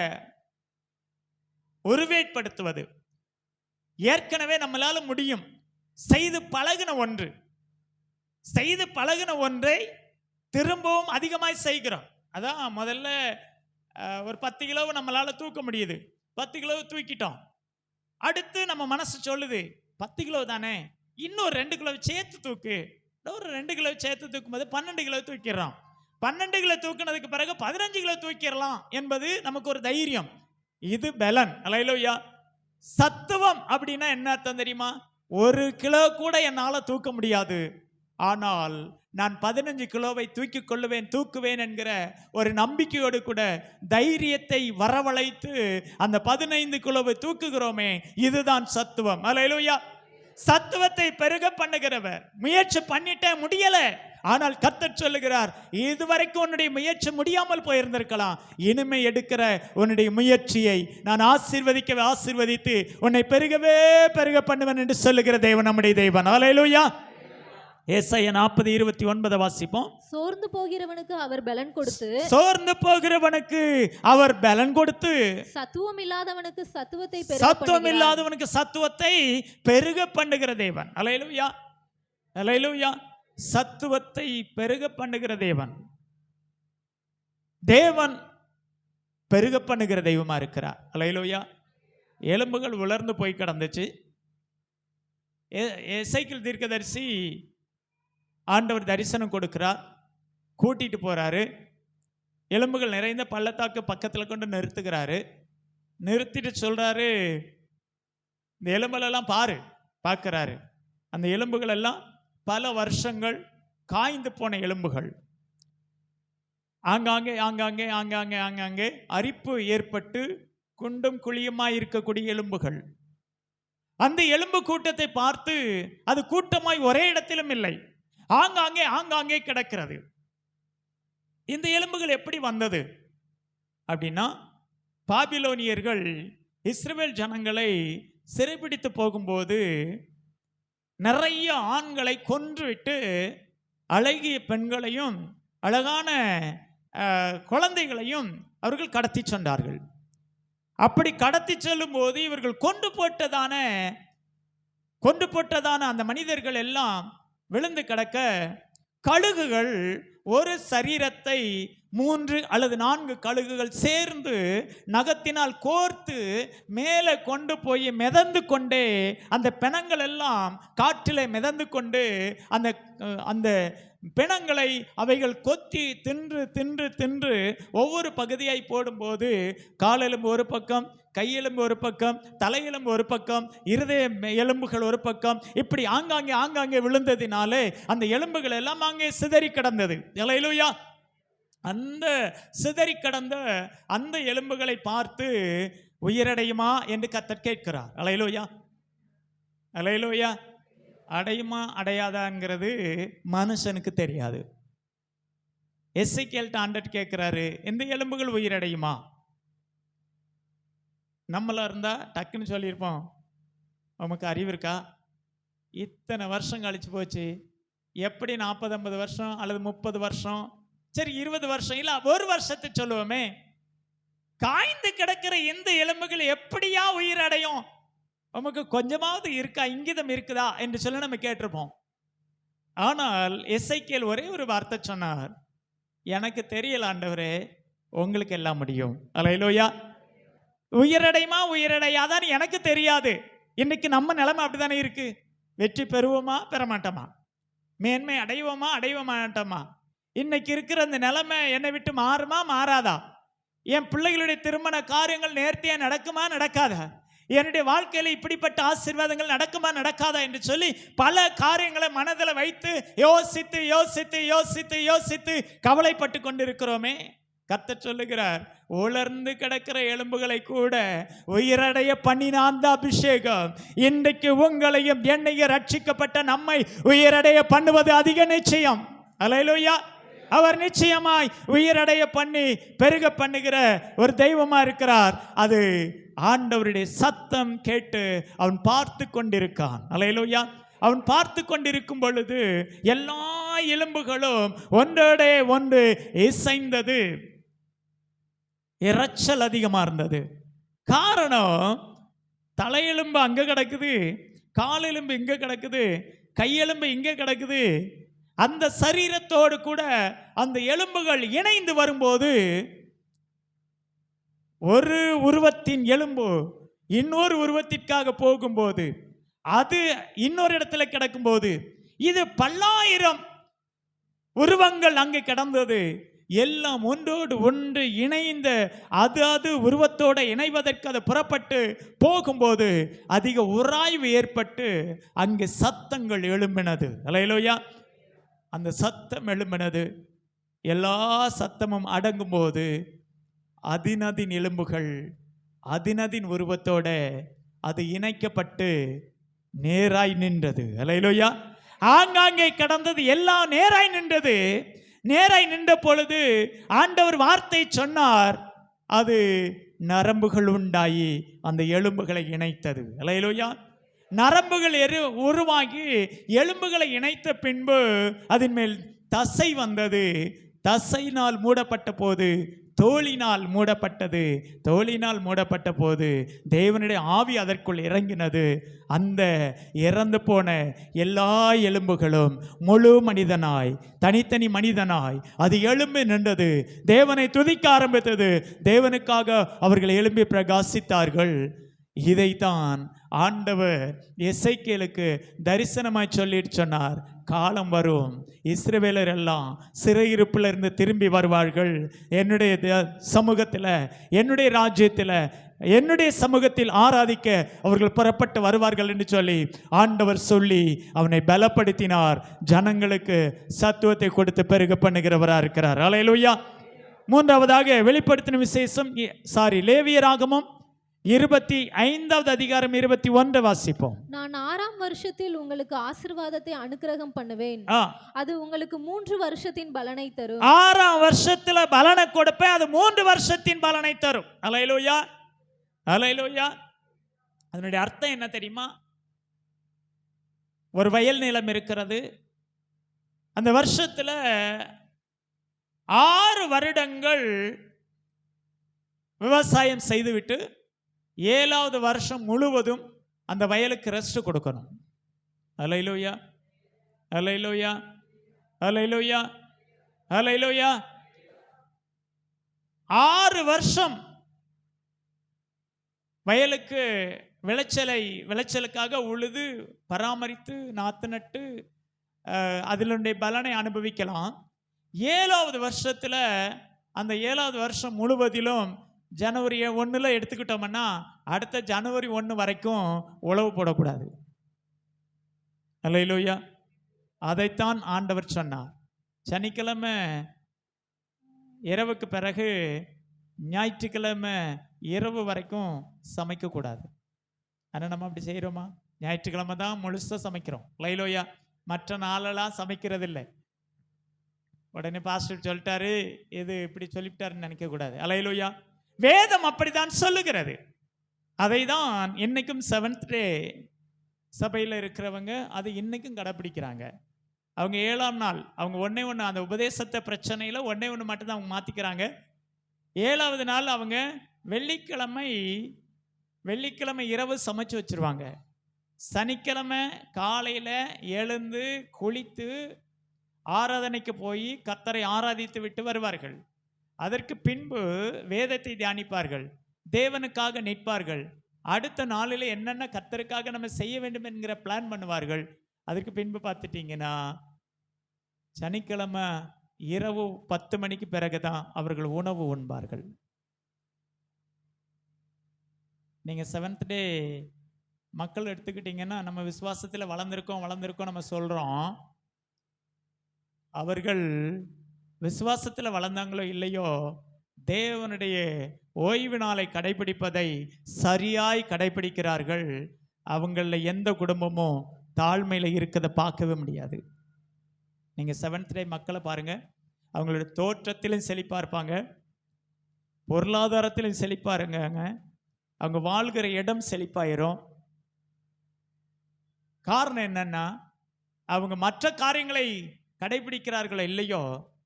உருவேற்படுத்துவது. ஏற்கனவே நம்மளால முடியும், செய்து பழகின ஒன்றை திரும்பவும் அதிகமாய் செய்கிறோம். அதான் முதல்ல ஒரு 10 கிலோவை நம்மளால தூக்க முடியுது. 10 கிலோ தூக்கிட்டோம். அடுத்து நம்ம மனசு சொல்லுது, 10 கிலோ தானே, இன்னும் 2 கிலோ சேர்த்து தூக்கு. ஒரு 2 கிலோ சேர்த்து தூக்கும் போது 12 கிலோ தூக்கிடுறோம். 12 கிலோ தூக்கினதுக்கு பிறகு 15 கிலோ தூக்கிடலாம் என்பது நமக்கு ஒரு தைரியம். இது பலன். அல்லேலூயா. சத்துவம் அப்படின்னா என்ன அர்த்தம் தெரியுமா? 1 கிலோ கூட என்னால தூக்க முடியாது, ஆனால் நான் 15 கிலோவை தூக்குவேன் என்கிற ஒரு நம்பிக்கையோடு கூட தைரியத்தை வரவழைத்து அந்த 15 கிலோவை தூக்குகிறோமே, இதுதான் சத்துவம். அல்லேலூயா. சத்துவத்தை பெருக பண்ணுகிறவர். முயற்சி பண்ணிட்டே முடியல, ஆனால் கர்த்தர் சொல்லுகிறார், இதுவரைக்கும் உன்னுடைய முயற்சி முடியாமல் போயிருந்திருக்கலாம், இனிமே எடுக்கிற உன்னுடைய முயற்சியை நான் ஆசீர்வதித்து உன்னை பெருக பண்ணுவேன் என்று சொல்லுகிற தேவன் நம்முடைய தேவன். அல்லேலூயா. ஏசாயா 40:29 வாசிப்போம். சோர்ந்து போகிறவனுக்கு அவர் பலன் கொடுத்து சத்துவம் இல்லாதவனுக்கு சத்துவத்தை பெருக பண்ணுகிற தேவன். அல்லேலூயா. அல்லேலூயா. சத்துவத்தை பெருக பண்ணுகிற தேவன். தேவன் பெருக பண்ணுகிற தெய்வமா இருக்கிறார். அல்லேலூயா. எலும்புகள் உலர்ந்து போய் கிடந்துச்சு. எசேக்கியேல் தீர்க்கதரிசி ஆண்டவர் தரிசனம் கொடுக்கிறார், கூட்டிட்டு போறாரு. எலும்புகள் நிறைந்த பள்ளத்தாக்கு பக்கத்தில் கொண்டு நிறுத்துகிறாரு. நிறுத்திட்டு சொல்றாரு, இந்த எலும்புகளெல்லாம் பார்க்கிறாரு. அந்த எலும்புகள் எல்லாம் பல வருஷங்கள் காய்ந்து போன எலும்புகள். ஆங்காங்கே அரிப்பு ஏற்பட்டு குண்டும் குழியுமாய் இருக்கக்கூடிய எலும்புகள். அந்த எலும்பு கூட்டத்தை பார்த்து, அது கூட்டமாய் ஒரே இடத்திலும் இல்லை, ஆங்காங்கே கிடக்கிறது. இந்த எலும்புகள் எப்படி வந்தது அப்படின்னா, பாபிலோனியர்கள் இஸ்ரவேல் ஜனங்களை சிறைபிடித்து போகும்போது நிறைய ஆண்களை கொன்றுவிட்டு அழகிய பெண்களையும் அழகான குழந்தைகளையும் அவர்கள் கடத்தி சென்றார்கள். அப்படி கடத்தி செல்லும் போது இவர்கள் கொண்டு போட்டதான அந்த மனிதர்கள் எல்லாம் விழுந்து கிடக்க, கழுகுகள் ஒரு சரீரத்தை 3 அல்லது 4 கழுகுகள் சேர்ந்து நகத்தினால் கோர்த்து மேலே கொண்டு போய் மிதந்து கொண்டே, அந்த பிணங்கள் எல்லாம் காற்றிலே மிதந்து கொண்டு அந்த பிணங்களை அவைகள் கொத்தி தின்று ஒவ்வொரு பகுதியாய் போடும்போது, காலெலும்பு ஒரு பக்கம், கையெலும்பு ஒரு பக்கம், தலையெலும்பு ஒரு பக்கம், இருதய எலும்புகள் ஒரு பக்கம், இப்படி ஆங்காங்கே விழுந்ததினாலே அந்த எலும்புகள் எல்லாம் அங்கே சிதறி கிடந்தது. அல்லேலூயா. அந்த சிதறி கிடந்த அந்த எலும்புகளை பார்த்து உயிரடையுமா என்று கர்த்தர் கேட்கிறார். அல்லேலூயா. அல்லேலூயா. அடையுமா அடையாதாங்கிறது மனுஷனுக்கு தெரியாது. எசேக்கியேல் ஆண்டவர் கேட்கிறாரு, இந்த எலும்புகள் உயிரடையுமா? நம்மளா இருந்தா டக்குன்னு சொல்லியிருப்போம், உமக்கு அறிவு இருக்கா? இத்தனை வருஷம் கழிச்சு போச்சு, எப்படி 40-50 வருஷம் அல்லது 30 வருஷம், சரி 20 வருஷம், இல்ல 1 வருஷத்தை சொல்லுவோமே, காய்ந்து கிடக்கிற இந்த எலும்புகள் எப்படியா உயிரடையும்? உமக்கு கொஞ்சமாவது இருக்கா, இங்கிதம் இருக்குதா என்று சொல்லி நம்ம கேட்டிருப்போம். ஆனால் எசேக்கியேல் ஒரே ஒரு வார்த்தை சொன்னார், எனக்கு தெரியல ஆண்டவரே, உங்களுக்கு எல்லாம் முடியும். அல்லேலூயா. உயிரடையுமா உயிரடையாதான் எனக்கு தெரியாது. இன்னைக்கு நம்ம நிலைமை அப்படித்தானே இருக்கு. வெற்றி பெறுவோமா பெற மாட்டோமா, மேன்மை அடைவோமா அடைய மாட்டோமா, இன்னைக்கு இருக்கிற அந்த நிலைமை என்னை விட்டு மாறுமா மாறாதா? என் பிள்ளைகளுடைய திருமண காரியங்கள் நேர்த்தியா நடக்குமா நடக்காதா? என்னுடைய வாழ்க்கையில் இப்படிப்பட்ட ஆசீர்வாதங்கள் நடக்குமா நடக்காதா என்று சொல்லி பல காரியங்களை மனதில் வைத்து யோசித்து யோசித்து யோசித்து யோசித்து கவலைப்பட்டு கொண்டிருக்கிறோமே. கர்த்தர் சொல்லுகிறார், உலர்ந்து கிடக்கிற எலும்புகளை கூட உயிரடைய பண்ணின அந்த அபிஷேகம் இன்றைக்கு உங்களையும் என்னையும் ரட்சிக்கப்பட்ட நம்மை உயிரடைய பண்ணுவது அதிக நிச்சயம். அல்லேலூயா. அவர் நிச்சயமாய் உயிரடைய பண்ணி பெருக பண்ணுகிற ஒரு தெய்வமா இருக்கிறார். அது ஆண்டவருடைய சத்தம் கேட்டு அவன் பார்த்து கொண்டிருக்கான். அல்லேலூயா. அவன் பார்த்து கொண்டிருக்கும் பொழுது எல்லா எலும்புகளும் ஒன்றோட ஒன்று இசைந்தது. இரைச்சல் அதிகமா இருந்தது. காரணம், தலையெலும்பு அங்க கிடக்குது, காலெலும்பு இங்க கிடக்குது, கையெலும்பு இங்க கிடக்குது. அந்த சரீரத்தோடு கூட அந்த எலும்புகள் இணைந்து வரும்போது ஒரு உருவத்தின் எலும்பு இன்னொரு உருவத்திற்காக போகும்போது, அது இன்னொரு இடத்துல கிடக்கும்போது, இது பல்லாயிரம் உருவங்கள் அங்கே கிடந்தது. எல்லாம் ஒன்றோடு ஒன்று இணைந்த அது உருவத்தோடு இணைவதற்கு அது புறப்பட்டு போகும்போது அதிக உராய்வு ஏற்பட்டு அங்கே சத்தங்கள் எழும்பினது. அல்லேலூயா. அந்த சத்தம் எழும்பினது. எல்லா சத்தமும் அடங்கும் போது அதினதின் எலும்புகள் அதினதின் உருவத்தோட அது இணைக்கப்பட்டு நேராய் நின்றது. அல்லேலூயா. ஆங்காங்கே கடந்தது எல்லாம் நேராய் நின்றது. நேராய் நின்ற பொழுது ஆண்டவர் வார்த்தை சொன்னார், அது நரம்புகள் உண்டாகி அந்த எலும்புகளை இணைத்தது. அல்லேலூயா. நரம்புகள் உருவாகி எலும்புகளை இணைத்த பின்பு அதன் மேல் தசை வந்தது. தசையினால் மூடப்பட்ட போது தோலினால் மூடப்பட்டது. தோலினால் மூடப்பட்ட போது தேவனுடைய ஆவி அதற்குள் இறங்கினது. அந்த இறந்து போன எல்லா எலும்புகளும் முழு மனிதனாய், தனித்தனி மனிதனாய் அது எழும்பி நின்றது. தேவனை துதிக்க ஆரம்பித்தது. தேவனுக்காக அவர்கள் எழும்பி பிரகாசித்தார்கள். இதைத்தான் ஆண்டவர் எசேக்கியேலுக்கு தரிசனமாய் சொல்லிட்டு சொன்னார், காலம் வரும், இஸ்ரவேலர் எல்லாம் சிறையிருப்பில் இருந்து திரும்பி வருவார்கள். என்னுடைய சமூகத்தில், என்னுடைய ராஜ்யத்தில், என்னுடைய சமூகத்தில் ஆராதிக்க அவர்கள் புறப்பட்டு வருவார்கள் என்று சொல்லி ஆண்டவர் சொல்லி அவனை பலப்படுத்தினார். ஜனங்களுக்கு சத்துவத்தை கொடுத்து பெருக பண்ணுகிறவராக இருக்கிறார். அல்லேலூயா. மூன்றாவதாக வெளிப்படுத்தின விசேஷம், லேவியராகமம் 25வது அதிகாரம் 21 வாசிப்போம். நான் 6ஆம் வருஷத்தில் உங்களுக்கு ஆசீர்வாதத்தை அனுக்கிரகம் பண்ணுவேன். அது உங்களுக்கு 3 வருஷத்தின் பலனை தரும். 6ஆம் வருஷத்துல பலனை கொடுப்பேன். அது 3 வருஷத்தின் பலனை தரும். அல்லேலூயா. அல்லேலூயா. அதனுடைய அர்த்தம் என்ன தெரியுமா? ஒரு வயல் நிலம் இருக்கிறது. அந்த வருஷத்துல 6 வருடங்கள் விவசாயம் செய்துவிட்டு 7வது வருஷம் முழுவதும் அந்த வயலுக்கு ரெஸ்ட் கொடுக்கணும். அல்லேலூயா. அல்லேலூயா. அல்லேலூயா. அல்லேலூயா. 6 வருஷம் வயலுக்கு விளைச்சலுக்காக உழுது பராமரித்து நாற்று நட்டு அதிலுடைய பலனை அனுபவிக்கலாம். 7வது வருஷத்தில், அந்த 7வது வருஷம் முழுவதிலும் ஜனவரி 1 எடுத்துக்கிட்டோம்னா அடுத்த ஜனவரி 1 வரைக்கும் உழவு போடக்கூடாது. அல்லேலூயா. அதைத்தான் ஆண்டவர் சொன்னார். சனிக்கிழமை இரவுக்கு பிறகு ஞாயிற்றுக்கிழமை இரவு வரைக்கும் சமைக்கக்கூடாது. ஆனால் நம்ம அப்படி செய்கிறோமா? ஞாயிற்றுக்கிழமை தான் முழுசாக சமைக்கிறோம். அல்லேலூயா. மற்ற நாளெல்லாம் சமைக்கிறதில்லை. உடனே பாஸ்டர் சொல்லிட்டாரு, இது இப்படி சொல்லிவிட்டாருன்னு நினைக்கக்கூடாது. அல்லேலூயா. வேதம் அப்படித்தான் சொல்லுகிறது. அதை தான் இன்னைக்கும் 7th டே சபையில் இருக்கிறவங்க அதை இன்னைக்கும் கடைப்பிடிக்கிறாங்க. அவங்க 7ஆம் நாள் அவங்க ஒன்றே அந்த உபதேசத்தை பிரச்சனையில் ஒன்றே மட்டும்தான் அவங்க மாற்றிக்கிறாங்க. 7வது நாள் அவங்க வெள்ளிக்கிழமை இரவு சமைச்சு வச்சிருவாங்க. சனிக்கிழமை காலையில் எழுந்து குளித்து ஆராதனைக்கு போய் கர்த்தரை ஆராதித்து விட்டு வருவார்கள். அதற்கு பின்பு வேதத்தை தியானிப்பார்கள், தேவனுக்காக நிற்பார்கள். அடுத்த நாளில் என்னென்ன கர்த்தருக்காக நம்ம செய்ய வேண்டும் என்கிற பிளான் பண்ணுவார்கள். அதற்கு பின்பு பார்த்துட்டிங்கன்னா சனிக்கிழமை இரவு 10 மணிக்கு பிறகுதான் அவர்கள் உணவு உண்பார்கள். நீங்க 7th டே மக்கள் எடுத்துக்கிட்டீங்கன்னா, நம்ம விசுவாசத்தில் வளர்ந்திருக்கோம் நம்ம சொல்றோம். அவர்கள் விசுவாசத்தில் வளர்ந்தாங்களோ இல்லையோ, தேவனுடைய ஓய்வு நாளை கடைபிடிப்பதை சரியாய் கடைபிடிக்கிறார்கள். அவங்கள எந்த குடும்பமும் தாழ்மையில் இருக்கிறத பார்க்கவே முடியாது. நீங்க 7th டே மக்களை பாருங்க, அவங்களுடைய தோற்றத்திலும் செழிப்பா இருப்பாங்க, பொருளாதாரத்திலும் செழிப்பா இருங்க, அவங்க வாழ்கிற இடம் செழிப்பாயிரும். காரணம் என்னன்னா, அவங்க மற்ற காரியங்களை கடைபிடிக்கிறார்களோ இல்லையோ,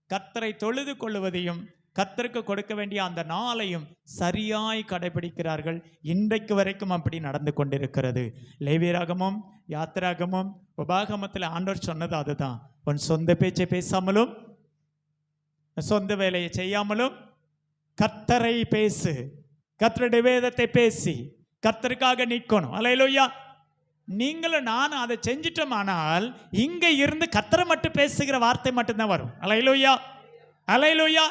கர்த்தரை தொழுது கொள்வதையும் கர்த்தருக்கு கொடுக்க வேண்டிய அந்த நாளையும் சரியாய் கடைபிடிக்கிறார்கள். இன்றைக்கு வரைக்கும் அப்படி நடந்து கொண்டிருக்கிறது. லேவியராகமும் யாத்திராகமும் உபாகமத்தில் ஆண்டவர் சொன்னது அதுதான். உன் சொந்த பேச்சை பேசாமலும் சொந்த வேலையை செய்யாமலும் கர்த்தரை பேசு, கர்த்தருடைய வேதத்தை பேசி கர்த்தருக்காக நிற்கணும். அல்லேலூயா. நீங்களும் நானும் அதை செஞ்சிட்டோமானால் இங்க இருந்து கர்த்தரை மட்டும் பேசுகிற வார்த்தை மட்டும்தான் வரும். அல்லேலூயா, அல்லேலூயா.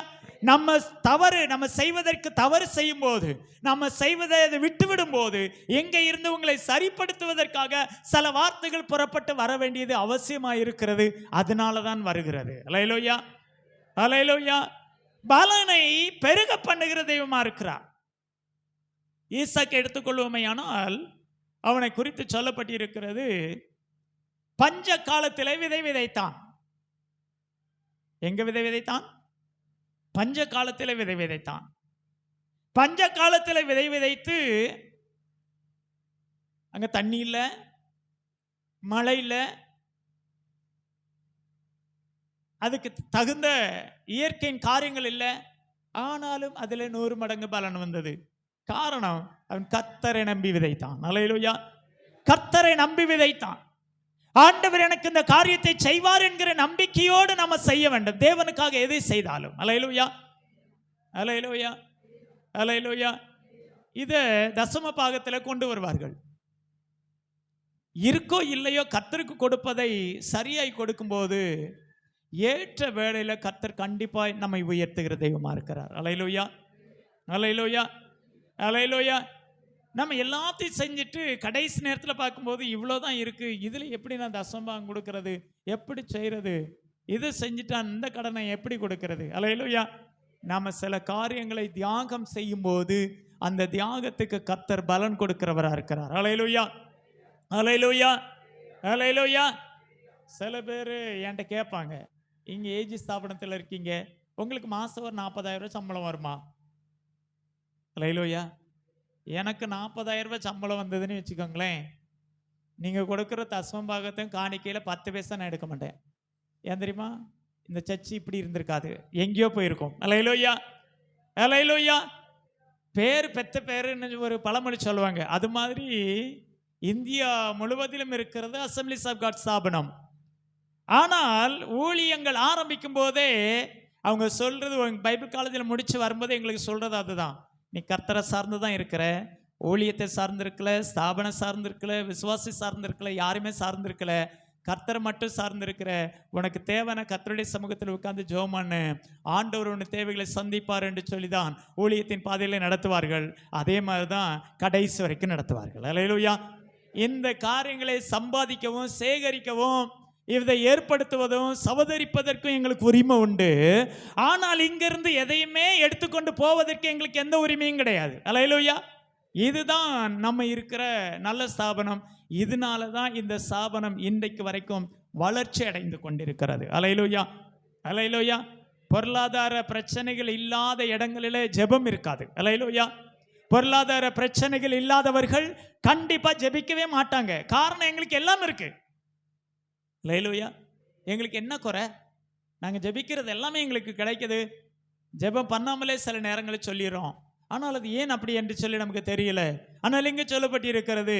நம்ம செய்வதற்கு தவறு செய்யும் போது, நம்ம செய்வதை விட்டுவிடும் போது, எங்க இருந்து உங்களை சரிப்படுத்துவதற்காக சில வார்த்தைகள் புறப்பட்டு வர வேண்டியது அவசியமாக இருக்கிறது. அதனால தான் வருகிறது. அல்லேலூயா, அல்லேலூயா. பலனை பெருக பண்ணுகிற தெய்வமா இருக்கிறார். ஈசாக்கு எடுத்துக்கொள்வோமையானால் அவனை குறித்து சொல்லப்பட்டிருக்கிறது, பஞ்ச காலத்திலே விதை விதைத்தான். எங்க விதை விதைத்தான்? பஞ்ச காலத்தில் விதை விதைத்தான். பஞ்ச காலத்தில் விதை விதைத்து அங்க தண்ணி இல்லை, மழை இல்லை, அதுக்கு தகுந்த இயற்கையின் காரியங்கள் இல்லை. ஆனாலும் அதில் 100 மடங்கு பலன் வந்தது. காரணம், அவன் கர்த்தரை நம்பி விதைத்தான். அல்லேலூயா. கர்த்தரை நம்பி விதைத்தான். ஆண்டவர் எனக்கு இந்த காரியத்தை செய்வார் என்கிற நம்பிக்கையோடு நம்ம செய்ய வேண்டும், தேவனுக்காக எதை செய்தாலும். அல்லேலூயா, அல்லேலூயா, அல்லேலூயா. இதை தசம பாகத்தில் கொண்டு வருவார்கள். இருக்கோ இல்லையோ கர்த்தருக்கு கொடுப்பதை சரியாய் கொடுக்கும்போது ஏற்ற வேளையில் கர்த்தர் கண்டிப்பாய் நம்மை உயர்த்துகிற தெய்வமா இருக்கிறார். அல்லேலூயா, அல்லேலூயா, அல்லேலூயா. நம்ம எல்லாத்தையும் செஞ்சுட்டு கடைசி நேரத்தில் பார்க்கும்போது இவ்வளோதான் இருக்குது, இதில் எப்படி நான் தசமபாகம் கொடுக்கறது, எப்படி செய்கிறது, இது செஞ்சுட்டா இந்த கடனை எப்படி கொடுக்கறது. அல்லேலூயா. நாம் சில காரியங்களை தியாகம் செய்யும்போது அந்த தியாகத்துக்கு கர்த்தர் பலன் கொடுக்கிறவராக இருக்கிறார். அல்லேலூயா, அல்லேலூயா, அல்லேலூயா. சில பேர் என்கிட்ட கேட்பாங்க, இங்கே ஏஜி ஸ்தாபனத்தில் இருக்கீங்க, உங்களுக்கு மாதம் ஒரு 40,000 ரூபாய் சம்பளம் வருமா? அல்லேலூயா. எனக்கு 40,000 ரூபாய் சம்பளம் வந்ததுன்னு வச்சுக்கோங்களேன், நீங்கள் கொடுக்குற தசமபாகத்தையும் காணிக்கையில் 10 பைசா நான் எடுக்க மாட்டேன். ஏன் தெரியுமா? இந்த சர்ச்சு இப்படி இருந்திருக்காது, எங்கேயோ போயிருக்கோம். அல்லேலூயா, அல்லேலூயா. பேர் பெத்த பேருன்னு ஒரு பழமொழி சொல்லுவாங்க. அது மாதிரி இந்தியா முழுவதிலும் இருக்கிறது அசம்பிளிஸ் ஆஃப் காட் ஸ்தாபனம். ஆனால் ஊழியங்கள் ஆரம்பிக்கும் போதே அவங்க சொல்றது, பைபிள் காலேஜில் முடிச்சு வரும்போது எங்களுக்கு சொல்றது அதுதான், நீ கர்த்தரை சார்ந்து தான் இருக்கிற, ஊழியத்தை சார்ந்திருக்கல, ஸ்தாபனம் சார்ந்திருக்கல, விசுவாசி சார்ந்திருக்கல, யாருமே சார்ந்திருக்கல, கர்த்தரை மட்டும் சார்ந்திருக்கிற. உனக்கு தேவையான கர்த்தருடைய சமூகத்தில் உட்கார்ந்து ஜெபம் பண்ணு, ஆண்டவர் உன் தேவைகளை சந்திப்பார் என்று சொல்லிதான் ஊழியத்தின் பாதையில நடத்துவார்கள். அதே மாதிரி தான் கடைசி வரைக்கும் நடத்துவார்கள். அல்லேலூயா. இந்த காரியங்களை சம்பாதிக்கவும் சேகரிக்கவும் இதை ஏற்படுத்துவதும் சவதரிப்பதற்கும் எங்களுக்கு உரிமை உண்டு. ஆனால் இங்கிருந்து எதையுமே எடுத்துக்கொண்டு போவதற்கு எங்களுக்கு எந்த உரிமையும் கிடையாது. அல்லேலூயா. இதுதான் நம்ம இருக்கிற நல்ல ஸ்தாபனம். இதனால தான் இந்த ஸ்தாபனம் இன்றைக்கு வரைக்கும் வளர்ச்சி அடைந்து கொண்டிருக்கிறது. அல்லேலூயா, அல்லேலூயா. பொருளாதார பிரச்சனைகள் இல்லாத இடங்களிலே ஜெபம் இருக்காது. அல்லேலூயா. பொருளாதார பிரச்சனைகள் இல்லாதவர்கள் கண்டிப்பா ஜெபிக்கவே மாட்டாங்க. காரணம், எங்களுக்கு எல்லாம் இருக்கு. அல்லேலூயா. எங்களுக்கு என்ன குறை? நாங்கள் ஜெபிக்கிறது எல்லாமே எங்களுக்கு கிடைக்குது. ஜெபம் பண்ணாமலே சில நேரங்களில் சொல்லிடுறோம். ஆனால் அது ஏன் அப்படி என்று சொல்லி நமக்கு தெரியல. ஆனால் இங்கே சொல்லப்பட்டு இருக்கிறது,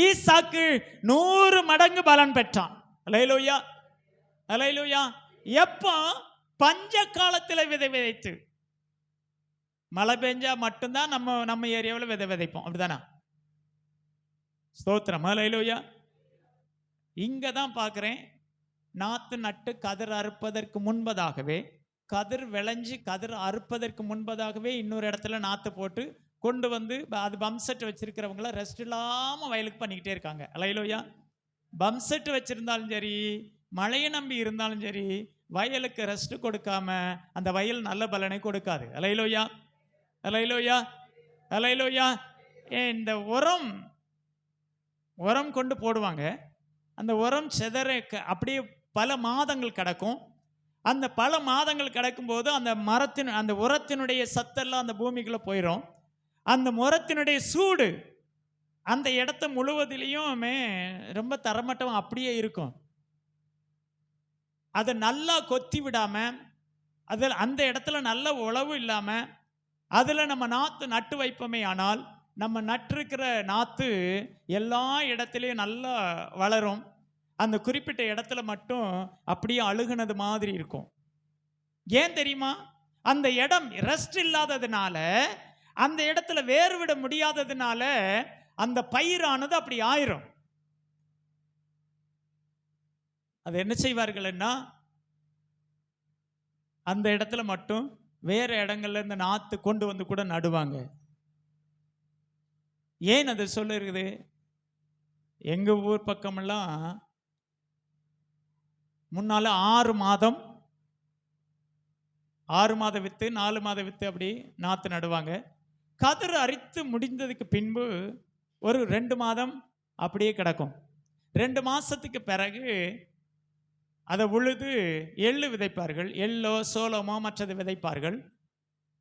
ஈசாக்கு 100 மடங்கு பலன் பெற்றான். அல்லேலூயா, அல்லேலூயா. எப்போ? பஞ்ச காலத்தில் விதை விதைத்து. மழை பெஞ்சா மட்டும்தான் நம்ம ஏரியாவில் விதை விதைப்போம், அப்படிதானா? ஸ்தோத்திரம், அல்லேலூயா. இங்கே தான் பார்க்குறேன், நாற்று நட்டு கதிர் அறுப்பதற்கு முன்பதாகவே, கதிர் விளைஞ்சி கதிர் அறுப்பதற்கு முன்பதாகவே இன்னொரு இடத்துல நாற்று போட்டு கொண்டு வந்து அது பம்செட் வச்சிருக்கிறவங்கள ரெஸ்ட் இல்லாமல் வயலுக்கு பண்ணிக்கிட்டே இருக்காங்க. அல்லேலூயா. பம்செட் வச்சிருந்தாலும் சரி, மழையை நம்பி இருந்தாலும் சரி, வயலுக்கு ரெஸ்ட் கொடுக்காம அந்த வயல் நல்ல பலனை கொடுக்காது. அல்லேலூயா, அல்லேலூயா, அல்லேலூயா. இந்த உரம் கொண்டு போடுவாங்க. அந்த உரம் செதற அப்படியே பல மாதங்கள் கிடக்கும். அந்த பல மாதங்கள் கிடக்கும்போது அந்த உரத்தினுடைய சத்தெல்லாம் அந்த பூமிக்குள்ளே போயிடும். அந்த உரத்தினுடைய சூடு அந்த இடத்த முழுவதிலையுமே ரொம்ப தரமட்டம் அப்படியே இருக்கும். அதை நல்லா கொத்தி விடாம, அதில் அந்த இடத்துல நல்ல உழவு இல்லாமல் அதில் நம்ம நாற்று நட்டு வைப்போமே ஆனால், நம்ம நட்டிருக்கிற நாற்று எல்லா இடத்துலையும் நல்லா வளரும். அந்த குறிப்பிட்ட இடத்துல மட்டும் அப்படியே அழுகுனது மாதிரி இருக்கும். ஏன் தெரியுமா? அந்த இடம் ரெஸ்ட் இல்லாததுனால, அந்த இடத்துல வேறு விட முடியாததுனால அந்த பயிரானது அப்படி ஆயிரும். அது என்ன செய்வார்கள்னா, அந்த இடத்துல மட்டும் வேற இடங்கள்ல இந்த நாத்து கொண்டு வந்து கூட நடுவாங்க. ஏன் அது சொல்லுறது? எங்க ஊர் பக்கமெல்லாம் முன்னால 6 மாத வித்து 4 மாத வித்து அப்படி நாத்து நடுவாங்க. கதிர் அரித்து முடிந்ததுக்கு பின்பு ஒரு 2 மாதம் அப்படியே கிடக்கும். 2 மாசத்துக்கு பிறகு அதை உழுது எள்ளு விதைப்பார்கள். எள்ளோ சோளமோ மற்றது விதைப்பார்கள்.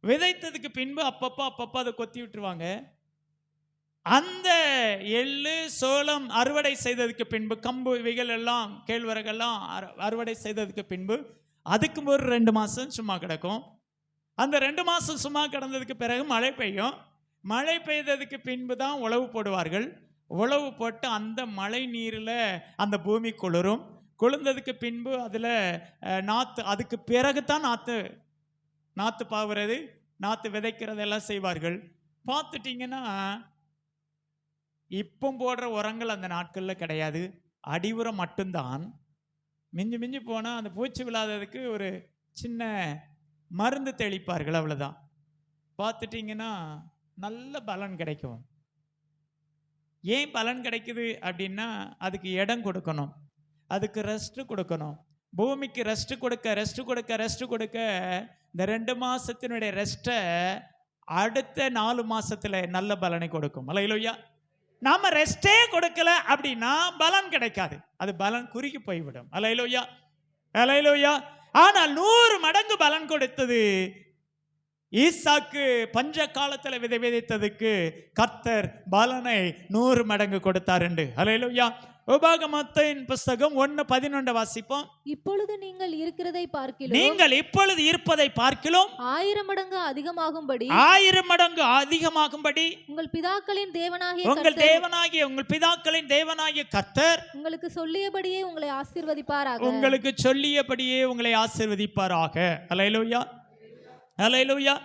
விதைத்ததுக்கு பின்பு அப்பப்போ அதை கொத்தி விட்டுருவாங்க. அந்த எள்ளு சோளம் அறுவடை செய்ததுக்கு பின்பு, கம்பு இவைகள் எல்லாம் கேழ்வரகெல்லாம் அறுவடை செய்ததுக்கு பின்பு அதுக்கு ஒரு 2 மாதம் சும்மா கிடக்கும். அந்த 2 மாதம் சும்மா கிடந்ததுக்கு பிறகு மழை பெய்யும். மழை பெய்ததுக்கு பின்பு தான் உழவு போடுவார்கள். உழவு போட்டு அந்த மழை நீரில் அந்த பூமி குளிரும். குளிர்ந்ததுக்கு பின்பு அதில் நாற்று, அதுக்கு பிறகு தான் நாற்று பாவுறது, நாற்று விதைக்கிறது எல்லாம் செய்வார்கள். பார்த்துட்டிங்கன்னா இப்போ போடுற உரங்கள் அந்த நாட்களில் கிடையாது. அடி உரம் மட்டும்தான். மிஞ்சி போனால் அந்த பூச்சி விழாததுக்கு ஒரு சின்ன மருந்து தெளிப்பார்கள், அவ்வளோதான். பார்த்துட்டிங்கன்னா நல்ல பலன் கிடைக்கும். ஏன் பலன் கிடைக்குது அப்படின்னா, அதுக்கு இடம் கொடுக்கணும், அதுக்கு ரெஸ்ட் கொடுக்கணும். பூமிக்கு ரெஸ்ட் கொடுக்க இந்த 2 மாசத்தினுடைய ரெஸ்ட்டை அடுத்த 4 மாசத்துல நல்ல பலனை கொடுக்கும். அல்லேலூயா. நாம ரெஸ்டே கொடுக்கல அப்படின்னா பலன் கிடைக்காது. அது பலன் குறுகி போய்விடும். அல்லேலூயா, அல்லேலூயா. ஆனால் 100 மடங்கு பலன் கொடுத்தது ஈசாக்கு. பஞ்ச காலத்தில் விதைத்ததுக்கு கர்த்தர் பலனை 100 மடங்கு கொடுத்தார் என்று. அல்லேலூயா. உபாகமத்தின் புஸ்தகம் 1:11 வாசிப்போம். இப்பொழுது நீங்கள் இருக்கிறதை பார்க்கிலும், நீங்கள் இப்பொழுது இருப்பதை பார்க்கிலும் 1000 மடங்கு அதிகமாகும்படி உங்கள் பிதாக்களின் தேவனாகிய கர்த்தர் உங்களுக்கு சொல்லியபடியே உங்களை ஆசீர்வதிப்பாராக. அல்லேலூயா, அல்லேலூயா.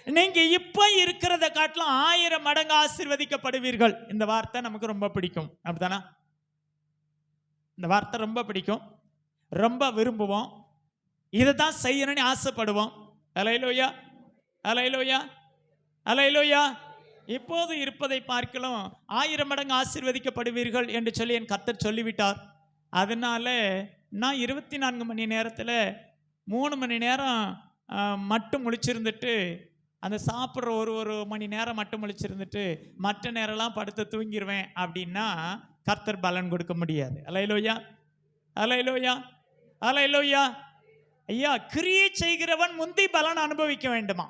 நீங்க இப்ப இருக்கிறத காட்டிலும் 1000 மடங்கு ஆசீர்வதிக்கப்படுவீர்கள். இந்த வார்த்தை நமக்கு ரொம்ப பிடிக்கும், அப்படித்தானா? இந்த வார்த்தை ரொம்ப பிடிக்கும், ரொம்ப விரும்புவோம், இதை தான் செய்யணும்னு ஆசைப்படுவோம். அல்லேலூயா, அல்லேலூயா, அல்லேலூயா. இப்போது இருப்பதை பார்க்கலாம் 1000 மடங்கு ஆசீர்வதிக்கப்படுவீர்கள் என்று சொல்லி என் கர்த்தர் சொல்லிவிட்டார். அதனால நான் 24 மணி நேரத்தில் 3 மணி நேரம் மட்டும் முழிச்சிருந்துட்டு, அந்த சாப்பிட்ற ஒரு மணி நேரம் மட்டும் முழிச்சிருந்துட்டு மற்ற நேரம்லாம் படுத்து தூங்கிடுவேன் அப்படின்னா கர்த்தர் பலன் கொடுக்க முடியாது. அல்லேலூயா, அல்லேலூயா, அல்லேலூயா. ஐயா, கிரியை செய்கிறவன் முந்தி பலன் அனுபவிக்க வேண்டுமா?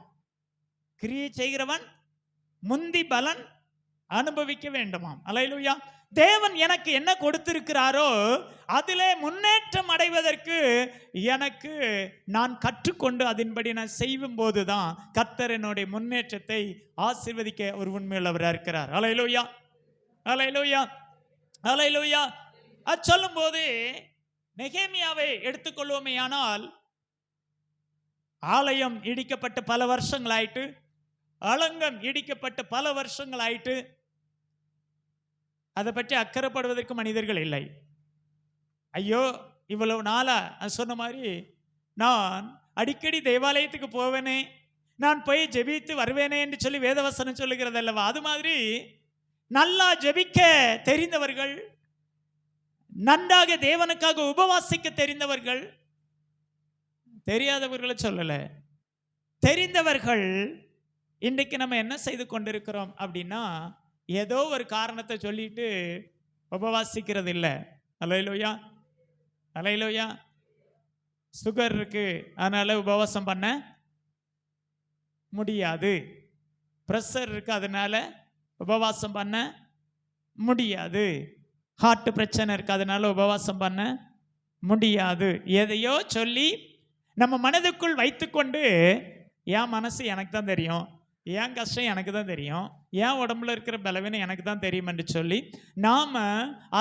கிரியை செய்கிறவன் முந்தி பலன் அனுபவிக்க வேண்டுமாம். அல்லேலூயா. தேவன் எனக்கு என்ன கொடுத்திருக்கிறாரோ அதிலே முன்னேற்றம் அடைவதற்கு எனக்கு நான் கற்றுக்கொண்டு அதன்படி நான் செய்யும் போதுதான் கர்த்தர் என்னுடைய முன்னேற்றத்தை ஆசீர்வதிக்க ஒரு உண்மையுள்ளவராக இருக்கிறார். அல்லேலூயா, அல்லேலூயா, அல்லேலூயா. அது சொல்லும் போது நெகேமியாவை எடுத்துக்கொள்வோமேயானால், ஆலயம் இடிக்கப்பட்டு பல வருஷங்கள் ஆயிட்டு, அலங்கம் இடிக்கப்பட்டு பல வருஷங்கள் ஆயிட்டு, அதை பற்றி அக்கறைப்படுவதற்கு மனிதர்கள் இல்லை. ஐயோ இவ்வளவு நாளா நான் சொன்ன மாதிரி நான் அடிக்கடி தேவாலயத்துக்கு போவேனே, நான் போய் ஜெபித்து வருவேனே என்று சொல்லி வேதவசனம் சொல்லுகிறது அல்லவா? அது மாதிரி நல்லா ஜெபிக்க தெரிந்தவர்கள், நன்றாக தேவனுக்காக உபவாசிக்க தெரிந்தவர்கள், தெரியாதவர்களை சொல்லல, தெரிந்தவர்கள் இன்றைக்கு நம்ம என்ன செய்து கொண்டிருக்கிறோம் அப்படின்னா, ஏதோ ஒரு காரணத்தை சொல்லிட்டு உபவாசிக்கிறது இல்லை. அல்லேலூயா, அல்லேலூயா. சுகர் இருக்கு அதனால உபவாசம் பண்ண முடியாது, பிரஷர் இருக்கு அதனால உபவாசம் பண்ண முடியாது, ஹார்ட் பிரச்சனை இருக்கு அதனால உபவாசம் பண்ண முடியாது. எதையோ சொல்லி நம்ம மனதுக்குள் வைத்துக்கொண்டு, என் மனசு எனக்கு தான் தெரியும், என் கஷ்டம் எனக்கு தான் தெரியும், என் உடம்புல இருக்கிற பலவீனம் எனக்கு தான் தெரியும் என்று சொல்லி நாம்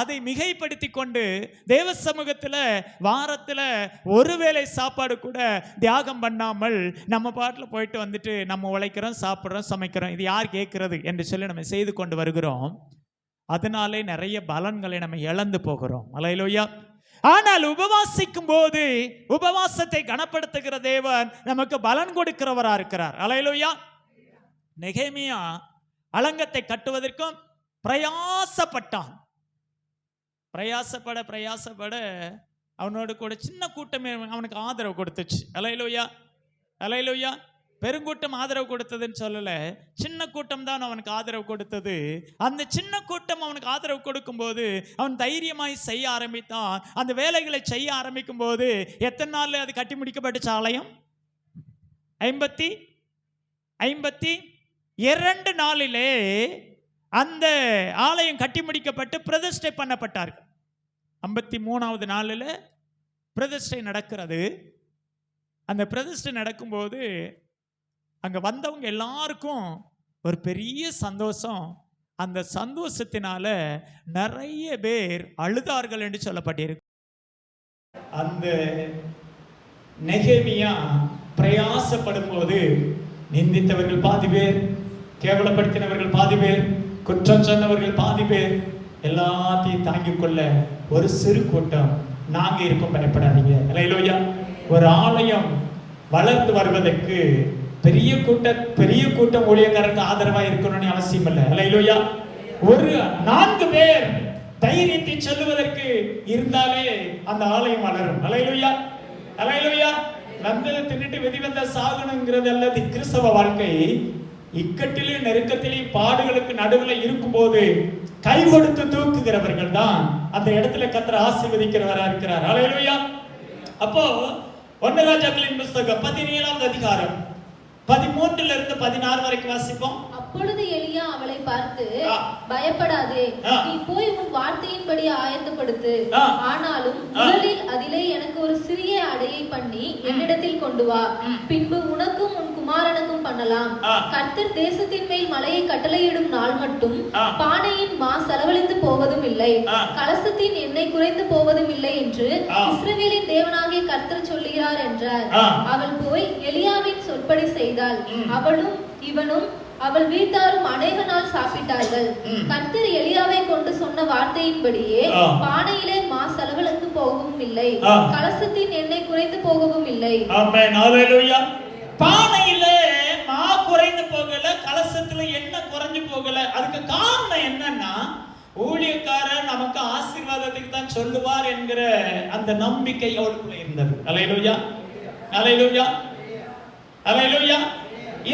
அதை மிகைப்படுத்தி கொண்டு தேவ சமூகத்தில் வாரத்தில் ஒருவேளை சாப்பாடு கூட தியாகம் பண்ணாமல் நம்ம பாட்டில் போயிட்டு வந்துட்டு நம்ம உழைக்கிறோம், சாப்பிட்றோம், சமைக்கிறோம், இது யார் கேட்கறது என்று சொல்லி நம்ம செய்து கொண்டு வருகிறோம். அதனாலே நிறைய பலன்களை நம்ம இழந்து போகிறோம். அல்லேலூயா. ஆனால் உபவாசிக்கும் போது உபவாசத்தை கனப்படுத்துகிற தேவன் நமக்கு பலன் கொடுக்கிறவரா இருக்கிறார். அல்லேலூயா. நெகேமியா அலங்கத்தை கட்டுவதற்கும் பிரயாசப்பட்டான். பிரயாசப்பட அவனோடு கூட சின்ன கூட்டமே அவனுக்கு ஆதரவு கொடுத்துச்சு. அல்லேலூயா, அல்லேலூயா. பெருங்கூட்டம் ஆதரவு கொடுத்ததுன்னு சொல்லல, சின்ன கூட்டம் தான் அவனுக்கு ஆதரவு கொடுத்தது. அந்த சின்ன கூட்டம் அவனுக்கு ஆதரவு கொடுக்கும் போது அவன் தைரியமாய் செய்ய ஆரம்பித்தான். அந்த வேலைகளை செய்ய ஆரம்பிக்கும் போது எத்தனை நாள் அது கட்டி முடிக்கப்பட்டுச்சு? ஆலயம் 52 நாளிலே அந்த ஆலயம் கட்டி முடிக்கப்பட்டு பிரதிஷ்டை பண்ணப்பட்டார்கள். 53வது நாளில் பிரதிஷ்டை நடக்கிறது. அந்த பிரதிஷ்டை நடக்கும்போது அங்கே வந்தவங்க எல்லாருக்கும் ஒரு பெரிய சந்தோஷம். அந்த சந்தோஷத்தினால நிறைய பேர் அழுதார்கள் என்று சொல்லப்பட்டிருக்கு. அந்த நெகேமியா பிரயாசப்படும் போது நிந்தித்தவர்கள் பாதி பேர், கேவலப்படுத்தினவர்கள் பாதி பேர், குற்றம் சொன்னவர்கள் பாதி பேர், எல்லாத்தையும் தாங்கிக் கொள்ள ஒரு சிறு கூட்டம் நாங்க இருக்கோம், பயப்படாதீங்க. அல்லேலூயா. ஒரு ஆலயம் வளர்ந்து வருவதற்கு பெரிய கூட்டம் ஊழியக்காரருக்கு ஆதரவா இருக்கணும்னு அவசியம் இல்லை. அல்லேலூயா. ஒரு 4 பேர் தைரியத்தை சொல்லுவதற்கு இருந்தாலே அந்த ஆலயம் வளரும். அல்லேலூயா, அல்லேலூயா. வந்ததை தின்னுட்டு வெதி வந்த சாகணுங்கிறது அல்லது கிறிஸ்தவ வாழ்க்கை. இக்கட்டிலே நெருக்கத்திலே பாடுகளுக்கு நடுவில் இருக்கும்போது கை கொடுத்து தூக்குகிறவர்கள் தான் அந்த இடத்துல கர்த்தர் ஆசீர்வதிக்கிறவரா இருக்கிறார். அல்லேலூயா. அப்போ 1 ராஜாக்களின் புத்தகம் 17வது அதிகாரம் 13 இருந்து 16 வரைக்கும் வாசிப்போம். அப்பொழுது எலியா அவளை பார்த்து, பயப்படாதே, நீ போய் உன் வார்த்தையின்படி ஆயத்தப்படுத்து. ஆனாலும் முதலில் அதிலே எனக்கு ஒரு சிறிய அடையை பண்ணி என்னிடத்தில் கொண்டு வா. பின்பு உனக்கும் உன் குமாரனுக்கும் பண்ணலாம். கர்த்தர் தேசத்தின் மேல் மலையை கட்டளையிடும் நாள் மட்டும் பானையின் மா செலவழிந்து போவதும் இல்லை, கலசத்தின் எண்ணெய் குறைந்து போவதும் இல்லை என்று இஸ்ரவேலின் தேவனாகிய கர்த்தர் சொல்லுகிறார் என்றார். அவள் போய் எலியாவின் சொற்படி செய்தாள். அவளும் இவனும் அவள் வீட்டாரும் அநேக நாள் சாப்பிட்டார்கள். கர்த்தர் எலியாவை கொண்டு சொன்ன வார்த்தையின்படியே பானையிலே மா செலவழிந்து போகவும் இல்லை, கலசத்தின் எண்ணெய் குறைந்து போகவும் இல்லை. ஆமென். ஹல்லேலூயா. பானையிலே மா குறைந்து போகல, கலசத்துல எண்ணெய் குறைஞ்சு போகல. அதுக்கு காரணம் என்னன்னா, ஊழியக்காரர் நமக்கு ஆசீர்வாதத்துக்கு தான் சொல்லுவார் என்கிற அந்த நம்பிக்கை அவளுக்குள்ள இருந்தது. அல்லேலூயா, அல்லேலூயா, அல்லேலூயா.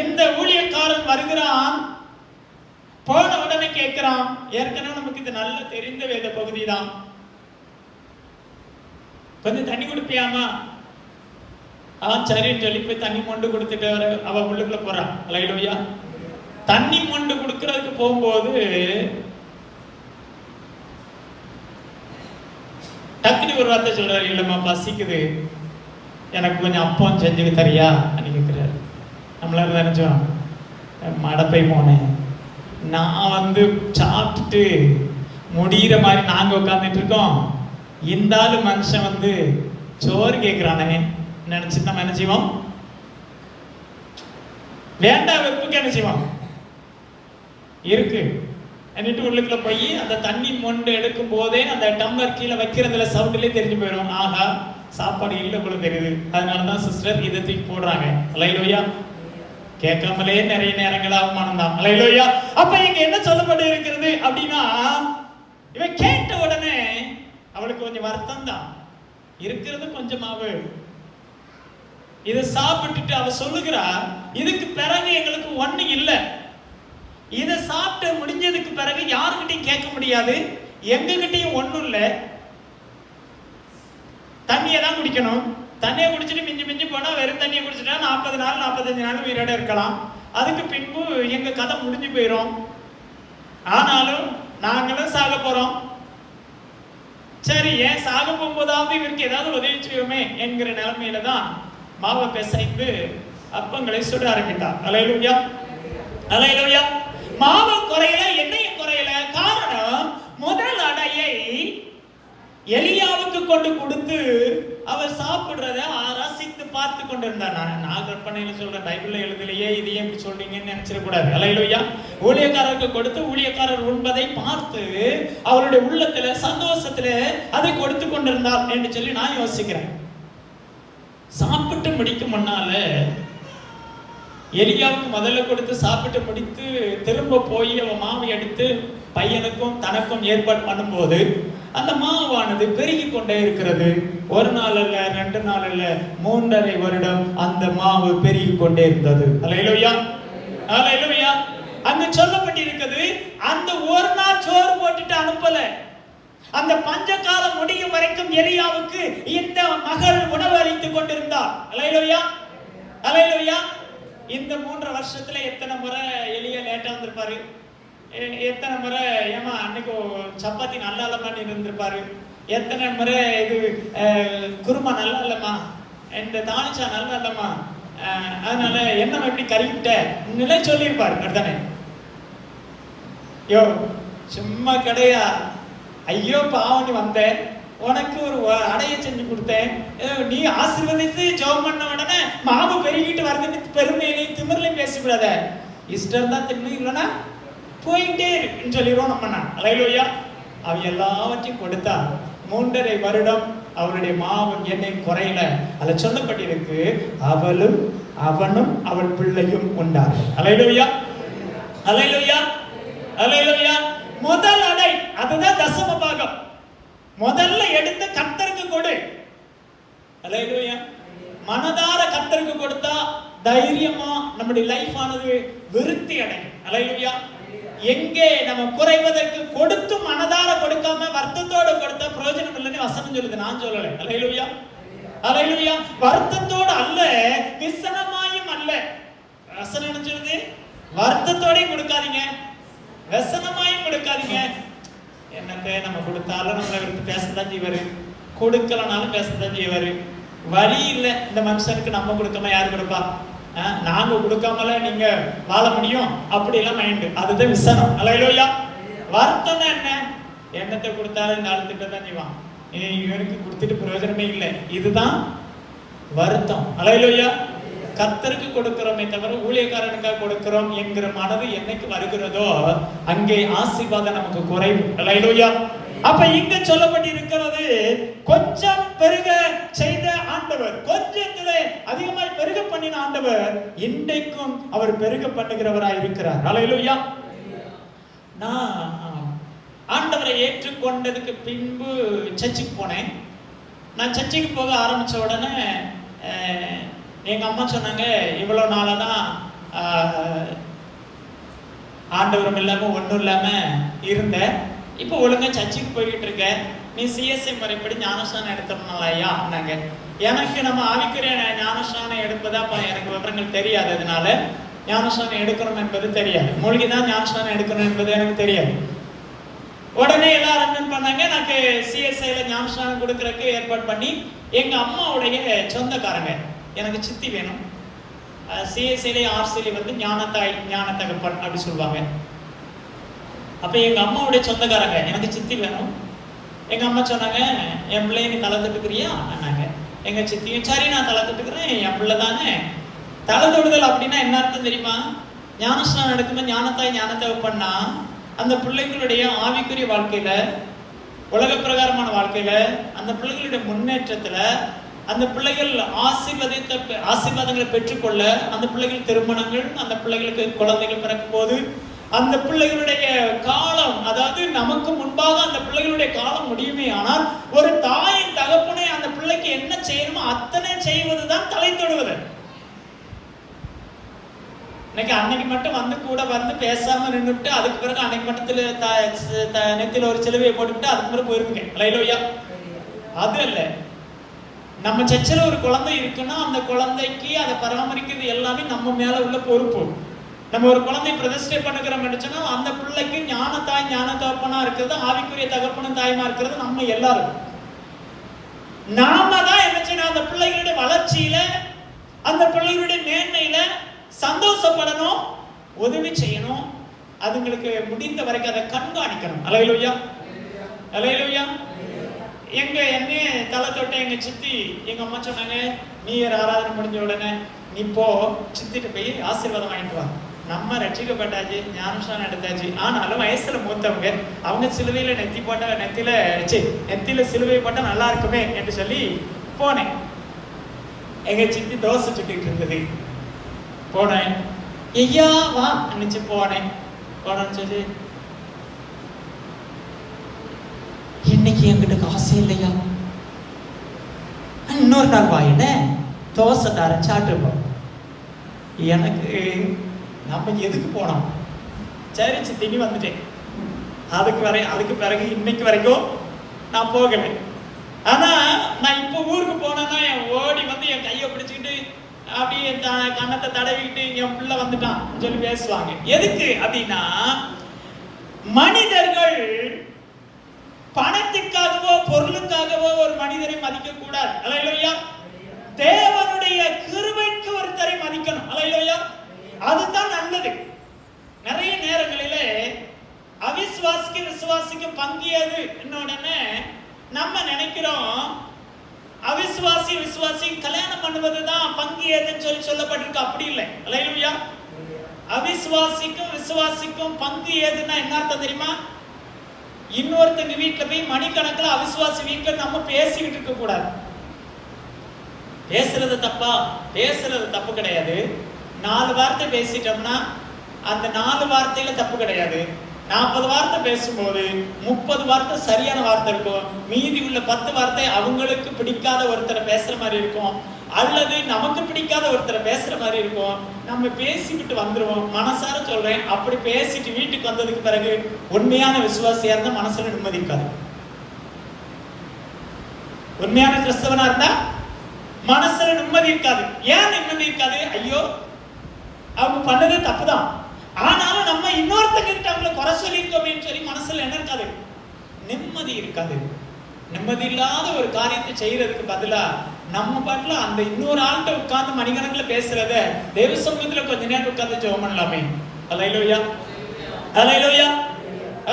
இந்த ஊழியக்காரன் வருகிறான், போன உடனே கேட்கிறான். ஏற்கனவே நமக்கு இது நல்ல தெரிந்த வேத பகுதி தான். கொஞ்சம் தண்ணி குடிப்பியாமா? சரின்னு சொல்லி போய் தண்ணி மொண்டு கொடுத்துட்டு அவ உள்ளுக்குள்ள போறான். அல்லேலூயா. தண்ணி மொண்டு கொடுக்கறதுக்கு போகும்போது டக்குனு ஒரு வார்த்தை சொல்றாரு, இல்லம்மா பசிக்குது, எனக்கு கொஞ்சம் அப்பம் செஞ்சு தரியா அப்படின்னு கேட்கிறாரு. நம்மளால நினைச்சோம், மடப்பை போனேன், நான் சாப்பிட்டுட்டு முடிகிற மாதிரி நாங்கள் உட்காந்துட்டு இருக்கோம், இந்த ஆளு மனுஷன் சோறு கேட்குறானே நினைச்சு நம்ம என்ன செய்வோம்? வேண்டாம் வெப்புக்கு என்ன செய்வோம்? இருக்கு എന്നിട്ട് உள்ளுக்குள்ள போய் அந்த தண்ணி மொண்டு எடுக்கும் போதே அந்த டம்ளர் கீழே வைக்கிறதுல சவுண்ட்லேயே தெரிஞ்சு போயிடும், ஆஹா சாப்பாடு இல்லை போல தெரியுது. அதனாலதான் சிஸ்டர் இதை தூக்கி போடுறாங்க. அல்லேலூயா. கேட்காமலே நிறைய நேரங்கள் அவமானம் தான். அல்லேலூயா. அப்ப இங்க என்ன சொல்லப்பட்டு இருக்கிறது அப்படின்னா, இவன் கேட்ட உடனே அவளுக்கு கொஞ்சம் வருத்தம் தான் இருக்கிறது, கொஞ்சமாவு இதை சாப்பிட்டுட்டு அவ சொல்லுகிறா, இதுக்கு பிறகு எங்களுக்கு ஒண்ணு இல்லை, இதை சாப்பிட்டு முடிஞ்சதுக்கு பிறகு யாருக்கிட்டையும் கேட்க முடியாது, எங்ககிட்டையும் ஒண்ணும் இல்லை, தண்ணியை தான் குடிக்கணும், தண்ணியை குடிச்சிட்டு மிஞ்சி மிஞ்சி போனா வெறும் தண்ணியை குடிச்சிட்டா 40 நாள் 45 நாள் உயிரோட இருக்கலாம், அதுக்கு பின்பு எங்க கதை முடிஞ்சு போயிடும், ஆனாலும் நாங்களும் சாக போறோம், சரி ஏன் சாக போகும்போதாவது இவருக்கு ஏதாவது உதவி செய்வோமே என்கிற நிலைமையில தான் மாவை பிசைந்து அப்பங்களை சுட ஆரம்பித்தார். அல்லேலூயா. அல்லேலூயா. மாவு குறையல, எண்ணெயும் குறையல. காரணம், முதல் அடையை எலியாவுக்கு கொண்டு கொடுத்து அவர் சாப்பிடுறத ரசித்து பார்த்து கொண்டிருந்தார். நான் கற்பனையில சொல்றேன், பைபிள்ல எழுதலையே, இது ஏன் இப்படி சொல்றீங்கன்னு நினைச்சிடக்கூடாது. அல்லேலூயா. ஊழியக்காரருக்கு கொடுத்து ஊழியக்காரர் உண்பதை பார்த்து அவருடைய உள்ளத்துல சந்தோஷத்துல அதை கொடுத்து கொண்டிருந்தார் என்று சொல்லி நான் யோசிக்கிறேன். சாப்பிட்டு முடிக்கும் முன்னால எலியாவுக்கு முதல்ல கொடுத்து சாப்பிட்டு முடித்து திரும்ப போய் அவன் மாவை எடுத்து பையனுக்கும் தனக்கும் ஏற்பாடு பண்ணும்போது அந்த மாவானது பெருகி கொண்டே இருக்கிறது. ஒரு நாள் அல்ல, 2 நாள் அல்ல, 3.5 வருடம் அந்த மாவு பெருகி கொண்டே இருந்தது. அல்லேலூயா. அல்லேலூயா. அங்க சொல்லப்பட்டிருக்கிறது, அந்த ஒரு நாள் சோறு போட்டுட்டு அனுப்பல, அந்த பஞ்ச காலம் முடியும் வரைக்கும் எலியாவுக்கு இந்த மகள் உணவு அளித்துக் கொண்டிருந்தார். அல்லேலூயா. அல்லேலூயா. இந்த 3 வருஷத்துல எத்தனை முறை எலியா லேட்டா வந்திருப்பாரு, எத்தனை முறை ஏமா அன்னைக்கு சப்பாத்தி நல்லா இல்லமான்னு இருந்திருப்பாரு, எத்தனை முறை இது குருமா நல்லா இல்லம்மா, இந்த தாளிச்சா நல்லா இல்லம்மா, அதனால என்ன எப்படி கறிவிட்ட நிலை சொல்லியிருப்பாரு. அப்படித்தானே? யோ சும்மா கிடையா, ஐயோ பாவம் நீ வந்த, உனக்கு ஒரு அடைய செஞ்சு கொடுத்தேன், நீ ஆசீர்வதித்து ஜெபம் பண்ண உடனே மாவு பெருகிட்டு வருது பெருமையிலையும் திமிர்லையும் பேசிவிடாத, இஷ்டம் தான் தின்னு, இல்லைன்னா போயிட்டே இருக்குன்னு சொல்லிடுவோம் நம்ம. அல்லேலூயா. அவ எல்லாவற்றையும் கொடுத்தா 3.5 வருடம் அவருடைய மாவும் எண்ணெயும் குறையல. அதுல சொல்லப்பட்டிருக்கு, அவளும் அவனும் அவள் பிள்ளையும் உண்டார். அல்லேலூயா. அல்லேலூயா. அல்லேலூயா. முதல் அடை, அதுதான் தசம பாகம். முதல்ல எடுத்து கர்த்தருக்கு கொடு. அல்லேலூயா. மனதார கர்த்தருக்கு கொடுத்தா தைரியமா நம்முடைய லைஃப் ஆனது விருத்தி அடையும். அல்லேலூயா. எங்கே நம்ம குறைவதற்கு கொடுத்து மனதார கொடுக்காம வருத்தத்தோடு கொடுத்தா பிரயோஜனம் இல்லைன்னு வசனம் சொல்லுது, நான் சொல்லலை. அல்லேலூயா. அல்லேலூயா. வருத்தத்தோடு அல்ல, விசனமாயும் அல்ல. வசனம் என்ன சொல்லுது? வருத்தத்தோடையும் கொடுக்காதீங்க, விசனமாயும் கொடுக்காதீங்க. என்னத்தை நம்ம கொடுத்தாலும் நம்மளை எடுத்து பேசத்தான் செய்வாரு, கொடுக்கலனாலும் பேசத்தான் செய்வாரு. வழி இல்லை, இந்த மனுஷனுக்கு நம்ம கொடுக்காம யாரு கொடுப்பா? நாங்க கொடுக்காமல நீங்க வாழ முடியும் அப்படி எல்லாம் மைண்டு, அதுதான் விசனம். அல்லேலூயா. வருத்தம் என்ன? எண்ணத்தை கொடுத்தாலும் இந்த அழுத்திட்ட தான் செய்வான், இவனுக்கு கொடுத்துட்டு பிரயோஜனமே இல்லை, இதுதான் வருத்தம். அல்லேலூயா. கர்த்தருக்கு கொடுக்கிறோமே தவிர ஊழியக்காரனுக்காக கொடுக்கிறோம் என்கிற மனது என்னைக்கு வருகிறதோ அங்கே ஆசீர்வாதம் நமக்கு குறைவு. அல்லேலூயா. அப்ப இங்க சொல்லப்பட்டிருக்கிறது, கொஞ்சம் பெருக செய்த ஆண்டவர், கொஞ்சத்திலே அதிகமாய் பெருக பண்ணின ஆண்டவர் இன்றைக்கும் அவர் பெருக பண்ணுகிறவராய் இருக்கிறார். அல்லேலூயா. நான் ஆண்டவரை ஏற்றுக்கொண்டதுக்கு பின்பு சர்ச்சுக்கு போனேன். நான் சர்ச்சுக்கு போக ஆரம்பிச்ச உடனே எங்க அம்மா சொன்னாங்க, இவ்வளவு நாளா தான் ஆண்டவரும் இல்லாம ஒன்றும் இல்லாம இருந்த, இப்போ ஒழுங்கா சர்ச்சுக்கு போய்கிட்டு இருக்க, நீ சிஎஸ்ஐ முறைப்படி ஞானஸ்நானம் எடுத்துறனாலயா நாங்க. எனக்கு நம்ம ஆவிக்குரிய ஞானஸ்நானம் எடுப்பதாப்பா எனக்கு விவரங்கள் தெரியாது, அதனால ஞானஸ்நானம் எடுக்கணும் என்பது தெரியாது, மூழ்கிதான் ஞானஸ்நானம் எடுக்கணும் என்பது எனக்கு தெரியாது. உடனே எல்லாரும் என்ன பண்ணாங்க, எனக்கு சிஎஸ்ஐல ஞானஸ்நானம் கொடுக்கறதுக்கு ஏற்பாடு பண்ணி, எங்க அம்மாவுடைய சொந்தக்காரங்க, எனக்கு சித்தி வேணும், சிஎஸ்ஐல ஆர்சில வந்து ஞானத்தாய் ஞானத்தகப்பன் அப்படி சொல்லுவாங்க. அப்ப எங்க அம்மாவுடைய சொந்தக்காரங்க, எனக்கு சித்தி வேணும். எங்க அம்மா சொன்னாங்க, என் பிள்ளைய நீ தலை தட்டுக்கிறியா அண்ணாங்க. எங்க சித்தியும் சரி நான் தலை தட்டுக்கிறேன், என் பிள்ளை தானே. தலை தொடுதல் அப்படின்னா என்ன அர்த்தம் தெரியுமா? ஞானஸ்நானம் எடுக்கும்போது ஞானத்தாய் ஞானத்தகப்பன்னா அந்த பிள்ளைங்களுடைய ஆவிக்குரிய வாழ்க்கையில, உலக பிரகாரமான வாழ்க்கையில, அந்த பிள்ளைகளுடைய முன்னேற்றத்துல, அந்த பிள்ளைகள் ஆசீர்வாதங்களை பெற்றுக்கொள்ள, அந்த பிள்ளைகள் திருமணங்கள், அந்த பிள்ளைகளுக்கு குழந்தைகள் பிறக்கும் போது அந்த பிள்ளைகளுடைய காலம், அதாவது நமக்கு முன்பாக அந்த பிள்ளைகளுடைய காலம் முடியுமே ஆனால் ஒரு தாயின் தகப்பனை அந்த பிள்ளைக்கு என்ன செய்யணுமோ அத்தனை செய்வதுதான் தலை தொடுவது. இன்னைக்கு அன்னைக்கு மட்டும் வந்து கூட வந்து பேசாம நின்றுட்டு அதுக்கு பிறகு அன்னைக்கு மட்டும் நெத்தில ஒரு சிலுவையை போட்டுக்கிட்டு அதுக்கு பிறகு போயிருக்குங்க. அல்லேலூயா. அது அல்ல, நம்ம சர்ச்சில் ஒரு குழந்தை இருக்குன்னா அந்த குழந்தைக்கு அதை பராமரிக்கிறது எல்லாமே நம்ம மேல உள்ள பொறுப்பு. நம்ம ஒரு குழந்தை பிரதிஷ்டை பண்ணுகிறோம் சொன்னா அந்த பிள்ளைக்கு ஞான தாய் ஞான தகப்பனா இருக்கிறது, ஆவிக்குரிய தகப்பனும் தாயுமா இருக்கிறது நம்ம எல்லாரும். நாம தான் என்ன செய்யணும், அந்த பிள்ளைகளுடைய வளர்ச்சியில, அந்த பிள்ளைகளுடைய மேன்மையில சந்தோஷப்படணும், உதவி செய்யணும், அதுங்களுக்கு முடிந்த வரைக்கும் அதை கண்காணிக்கணும். அல்லேலூயா, அல்லேலூயா. என்னைய தலை தொட்ட எங்க சித்தி எங்க அம்மா சொன்னாங்க, நீ ஆராதனை முடிஞ்ச உடனே நீ போ சித்திட்டு போய் ஆசீர்வாதம் வாங்கிட்டு வா. நம்ம ரட்சிக்கப்பட்டாச்சு, ஞானஸ்நானம் எடுத்தாச்சு, ஆனாலும் வயசுல மூத்தவங்க, அவங்க சிலுவையில நெத்தியில சிலுவை போட்டா நல்லா இருக்குமே என்று சொல்லி போனேன். எங்க சித்தி தோசை சுட்டிட்டு இருந்தது. போனேன், ஐயா வா நினைச்சு போனேன்னு சொல்லி, இன்னைக்கு என்கிட்ட காசே இல்லையா, இன்னொரு நாள் வா, என்ன தோசை தரேன் சாப்பிட்டுப்போம். எனக்கு நம்ம எதுக்கு போனோம், சரி சித்திக்கு வந்துட்டேன். அதுக்கு பிறகு இன்னைக்கு வரைக்கும் நான் போகலை. ஆனா நான் இப்போ ஊருக்கு போனேன்னா ஓடி வந்து என் கையை பிடிச்சிக்கிட்டு அப்படியே கண்ணத்தை தடவிக்கிட்டு என் பிள்ளை வந்துட்டான் சொல்லி பேசுவாங்க. எதுக்கு அப்படின்னா, மனிதர்கள் பணத்துக்காகவோ பொருளுக்காகவோ ஒரு மனிதரை மதிக்க கூடாது. அல்லேலூயா. தேவனுடைய கிருபைக்கு ஒருத்தரை மதிக்கணும். அல்லேலூயா. அதுதான் நல்லது. நிறைய நேரங்களிலே விசுவாசிக்கு பங்கியது உடனே நம்ம நினைக்கிறோம், விசுவாசி கல்யாணம் பண்ணுவதுதான் பங்கியதுன்னு சொல்லப்பட்டிருக்கு. அப்படி இல்லை. அல்லேலூயா. விசுவாசிக்கும் பங்கு ஏதுன்னா என்ன அர்த்தம் தெரியுமா? இன்னொருத்தங்க வீட்டுல போய் மணிக்கணக்கில் அவிசுவாசி வீட்டுல நம்ம பேசிக்கிட்டு இருக்க கூடாது. பேசுறது தப்பு கிடையாது. 4 வார்த்தை பேசிட்டோம்னா அந்த 4 வார்த்தையில தப்பு கிடையாது. 40 வார்த்தை பேசும்போது 30 வார்த்தை சரியான வார்த்தை இருக்கும், மீதி உள்ள 10 வார்த்தை அவங்களுக்கு பிடிக்காத ஒருத்தரை பேசுற மாதிரி இருக்கும், அல்லது நமக்கு பிடிக்காத ஒருத்தரை பேசுற மாதிரி இருக்கும். நம்ம பேசிக்கிட்டு வந்துருவோம். மனசார சொல்றேன், அப்படி பேசிட்டு வீட்டுக்கு வந்ததுக்கு பிறகு உண்மையான விசுவாசியா இருந்தா மனசுல நிம்மதி இருக்காது. உண்மையான கிறிஸ்தவனா இருந்தா மனசுல நிம்மதி இருக்காது. ஏன் நிம்மதி இருக்காது? ஐயோ அவங்க பண்ணது தப்புதான், ஆனாலும் நம்ம இன்னொருத்தங்க கிட்ட அவங்கள குறை சொல்லியிருக்கோமே சொல்லி மனசுல என்ன இருக்காது, நிம்மதி இருக்காது. நிம்மதி இல்லாத ஒரு காரியத்தை செய்யறதுக்கு பதிலா நம்ம பாட்டுல அந்த இன்னொரு ஆள்கிட்ட உட்கார்ந்து மணிக்கணக்கில் பேசுறத தேவ சமூகத்துல கொஞ்ச நேரம் உட்கார்ந்து ஜெபம் பண்ணலாமே. அல்லேலூயா, அல்லேலூயா,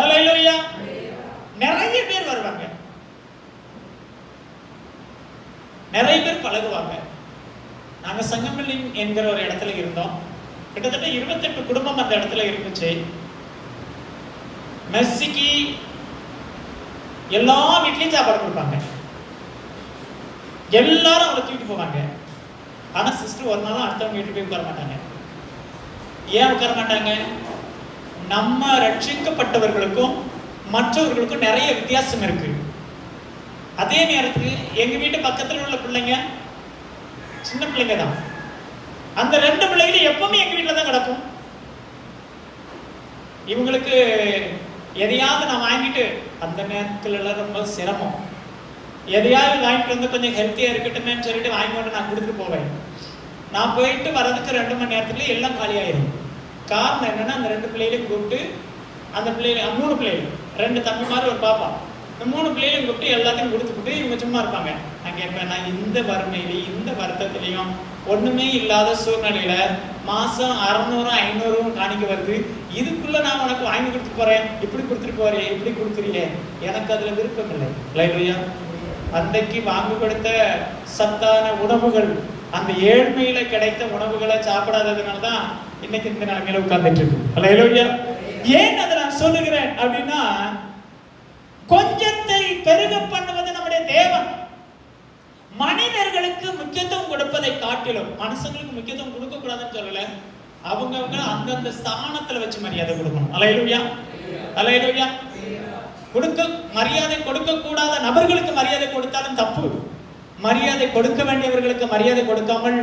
அல்லேலூயா. நிறைய பேர் வருவாங்க, நிறைய பேர் பழகுவாங்க. நாங்க சங்கமல்லி என்கிற ஒரு இடத்துல இருந்தோம். கிட்டத்தட்ட 28 குடும்பம் அந்த இடத்துல இருந்துச்சு. மெஸ்ஸிக்கு எல்லா வீட்லயும் சாப்பாடு கொடுப்பாங்க, எல்லாரும் அவளை தூக்கிட்டு போவாங்க. ஆனா சிஸ்டர் ஒரு நாளும் அடுத்தவங்க வீட்டு போய் உட்கார மாட்டாங்க. ஏன் உட்கார மாட்டாங்க? நம்ம ரட்சிக்கப்பட்டவர்களுக்கும் மற்றவர்களுக்கும் நிறைய வித்தியாசம் இருக்கு. அதே நேரத்துக்கு எங்க வீட்டு பக்கத்துல உள்ள பிள்ளைங்க சின்ன பிள்ளைங்க தான். அந்த 2 பிள்ளைகளும் எப்பவுமே எங்க வீட்டுல தான் கிடக்கும். இவங்களுக்கு எதையாவது நான் வாங்கிட்டு, அந்த நேரத்துல எல்லாம் ரொம்ப சிரமம், எதையாவது வாங்கிட்டு வந்து கொஞ்சம் ஹெல்த்தியா இருக்கட்டுமேன்னு சொல்லிட்டு வாங்கிட்டு நான் கொடுத்துட்டு போவேன். நான் போயிட்டு வர்றதுக்கு 2 மணி நேரத்துக்குள்ள எல்லாம் காலியாயிரும். காரணம் என்னன்னா, அந்த 2 பிள்ளைகளையும் கூப்பிட்டு, அந்த பிள்ளைகள் 3 பிள்ளைகள், 2 தம்பி மாதிரி ஒரு பாப்பா, இந்த 3 பிள்ளைகளையும் கூப்பிட்டு எல்லாத்தையும் கொடுத்துக்கிட்டு இவங்க சும்மா இருப்பாங்க. நான் கேட்பேன், நான் இந்த வறுமையிலையும் இந்த வருத்தத்திலையும் ஒண்ணுமே இல்லாத சூழ்நிலையில மாசம் 600 500 காணிக்க வருது, இதுக்குள்ள நான் உனக்கு வாங்கி கொடுத்து போறேன், இப்படி கொடுத்துட்டு போறேன், இப்படி கொடுக்குறீங்க, எனக்கு அதுல விருப்பம் இல்லை. இல்லையா? அன்றைக்கு வாங்கி கொடுத்த சத்தான உணவுகள், அந்த ஏழ்மையில கிடைத்த உணவுகளை சாப்பிடாததுனால தான் இன்னைக்கு இந்த நிலைமையில உட்கார்ந்துட்டு இருக்கு. அல்லேலூயா. ஏன் அதை நான் சொல்லுகிறேன் அப்படின்னா, கொஞ்சத்தை பெருக பண்ணுவது நம்முடைய தேவன். மனிதர்களுக்கு முக்கியத்துவம் கொடுப்பதை காட்டிலும், மனுஷங்களுக்கு முக்கியத்துவம் கொடுக்க கூடாதுன்னு சொல்லல, அவங்க அந்தந்த ஸ்தானத்துல வச்சு மரியாதை கொடுக்கணும். அல்லேலூயா, அல்லேலூயா. மரியாதை கொடுக்க கூடாத நபர்களுக்கு மரியாதை கொடுத்தாலும் தப்பு. மரியாதை கொடுக்க வேண்டியவர்களுக்கு மரியாதை கொடுக்காமல்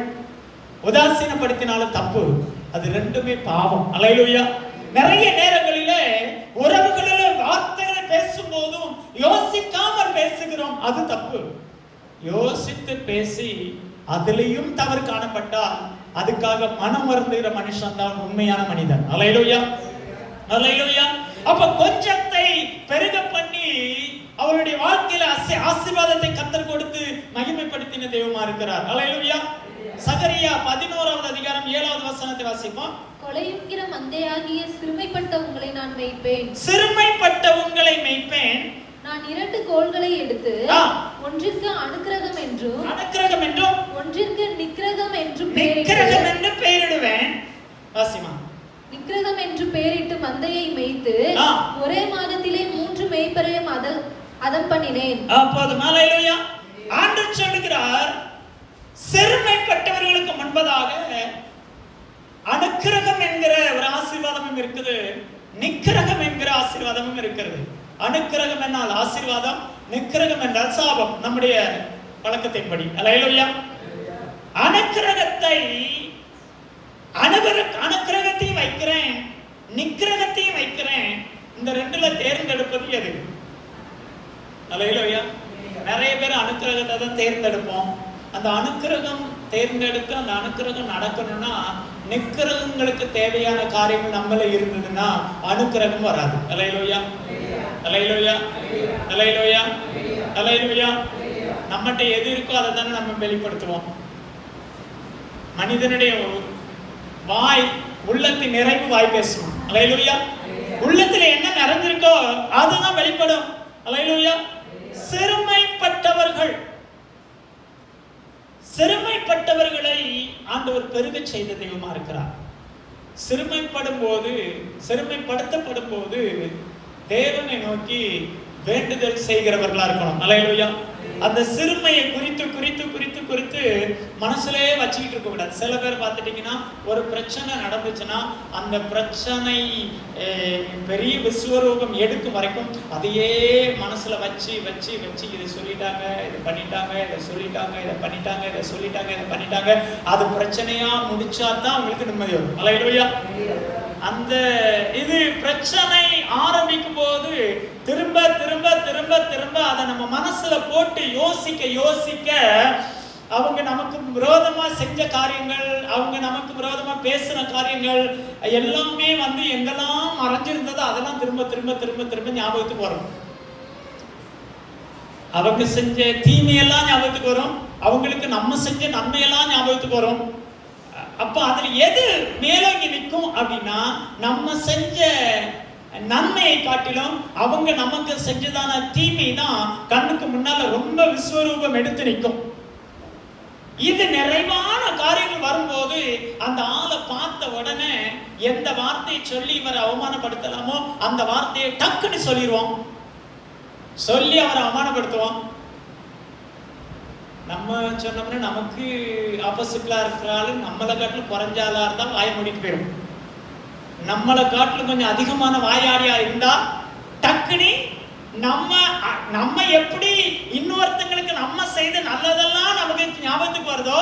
உதாசீனப்படுத்தினாலும் தப்பு. அது ரெண்டுமே பாவம். அல்லேலூயா. நிறைய நேரங்களிலே உறவுகளில வார்த்தைகளை பேசும் போதும் யோசிக்காமல் பேசுகிறோம், அது தப்பு. யோசித்து பேசி அதிலையும் தவறு காணப்பட்டால் அதுக்காக மனம் வருந்துகிற மனுஷன் தான் உண்மையான மனிதன். அல்லேலூயா, அல்லேலூயா. அப்ப கொஞ்சத்தை பெருக பண்ணி அவருடைய வாழ்க்கையில ஆசீர்வாதத்தை கர்த்தர் கொடுத்து மகிமைப்படுத்தின தெய்வமா இருக்கிறார். அல்லேலூயா. சகரியா 11வது அதிகாரம் 7வது வசனத்தை வாசிப்போம். கொலையுங்கிற மந்தையாகிய சிறுமைப்பட்ட உங்களை நான் மேய்ப்பேன். சிறுமைப்பட்ட உங்களை மேய்ப்பேன். நான் 2 கோல்களை எடுத்து ஒன்றிற்கு அனுக்கிரகம் என்றும் ஒன்றிற்கு நிக்கிரகம் என்றும் பெயரிடுவேன். வாசிமா. நிக்கிரகம் என்று பெயரிட்டு மந்தையை மேய்த்து ஒரே மாதத்திலே 3 மேய்ப்பரையும் அதம் பண்ணினேன். அப்போது அல்லேலூயா. ஆண்டவர் சொல்கிறார், சிறுமைப்பட்டவர்களுக்கு முன்பதாக அனுக்கிரகம் என்கிற ஒரு ஆசீர்வாதமும் இருக்குது, நிக்கிரகம் என்கிற ஆசீர்வாதமும் இருக்கிறது. அனுக்கிரகம் என்றால் ஆசீர்வாதம், நிக்கிரகம் என்றால் சாபம், நம்முடைய பழக்கத்தின்படி. அல்லேலூயா. அனுக்கிரகத்தை அனுக்கிரகத்தையும் வைக்கிறேன், நிக்கிரகத்தையும் வைக்கிறேன். இந்த ரெண்டுல தேர்ந்தெடுப்பது எது? அல்லேலூயா. நிறைய பேர் அனுக்கிரகத்தை தான் தேர்ந்தெடுப்போம். அந்த அனுக்கிரகம் தேர்ந்தெடுத்து அந்த அனுக்கிரகம் நடக்கணும்னா நிக்கிரகங்களுக்கு தேவையான காரியங்கள் நம்மள இருந்ததுன்னா அனுக்கிரகம் வராது. அல்லேலூயா, அல்லேலூயா, அல்லேலூயா, அல்லேலூயா. நம்மகிட்ட எது இருக்கோ அதை தானே நம்ம வெளிப்படுத்துவோம். மனிதனுடைய வாய், உள்ளத்தின் நிறைவு வாய் பேசும். அல்லேலூயா. உள்ளத்துல என்ன நிறைஞ்சிருக்கோ அதுதான் வெளிப்படும். அல்லேலூயா. சிறுமைப்பட்டவர்களை ஆண்டவர் பெருக செய்த தெய்வமா இருக்கிறார். சிறுமைப்படுத்தப்படும் போது தேவனை நோக்கி வேண்டுதல் செய்கிறவர்களா இருக்கணும். அல்லேலூயா. அந்த சிறுமையை குறித்து மனசுலே வச்சுக்கிட்டு இருக்க கூடாது. சில பேர் பார்த்துட்டீங்கன்னா ஒரு பிரச்சனை நடந்துச்சுன்னா அந்த பிரச்சனை பெரிய விஸ்வரூபம் எடுக்கும் வரைக்கும் அதையே மனசுல வச்சு இதை சொல்லிட்டாங்க, இதை பண்ணிட்டாங்க, இதை சொல்லிட்டாங்க, இதை பண்ணிட்டாங்க, இதை சொல்லிட்டாங்க, இதை பண்ணிட்டாங்க, அது பிரச்சனையா முடிச்சா தான் உங்களுக்கு நிம்மதி வரும். அல்லேலூயா. அந்த இது பிரச்சனை ஆரம்பிக்கும் போது திரும்ப அதை நம்ம மனசுல போட்டு யோசிக்க அவங்க நமக்கு விரோதமா செஞ்ச காரியங்கள், அவங்க நமக்கு விரோதமா பேசின காரியங்கள் எல்லாமே எங்கெல்லாம் மறைஞ்சிருந்ததோ அதெல்லாம் திரும்ப ஞாபகத்துக்கு வரும். அவங்க செஞ்ச தீமையெல்லாம் ஞாபகத்துக்கு வரும், அவங்களுக்கு நம்ம செஞ்ச நன்மையெல்லாம் ஞாபகத்துக்கு வரும். அப்ப அதுல எது மேலோங்கி நிற்கும் அப்படின்னா, நம்ம செஞ்ச நன்மையை காட்டிலும் அவங்க நமக்கு செஞ்சதான தீமை தான் கண்ணுக்கு முன்னால ரொம்ப விஸ்வரூபம் எடுத்து நிற்கும். இது நிறைவான காரியங்கள் வரும்போது அந்த ஆளை பார்த்த உடனே எந்த வார்த்தையை சொல்லி இவரை அவமானப்படுத்தலாமோ அந்த வார்த்தையை டக்குன்னு சொல்லிடுவோம், சொல்லி அவரை அவமானப்படுத்துவோம். நம்ம சொன்னோம்னா நமக்கு ஆப்போசிட்ல இருக்கிறாலும் நம்மளை காட்டிலும் குறைஞ்சாலா இருந்தால் வாய மூடிட்டு போயிடும். நம்மளை காட்டிலும் கொஞ்சம் அதிகமான வாயாடியா இருந்தா டக்குனி நம்ம எப்படி இன்னொருத்தங்களுக்கு நம்ம செய்த நல்லதெல்லாம் நமக்கு ஞாபகத்துக்கு வருதோ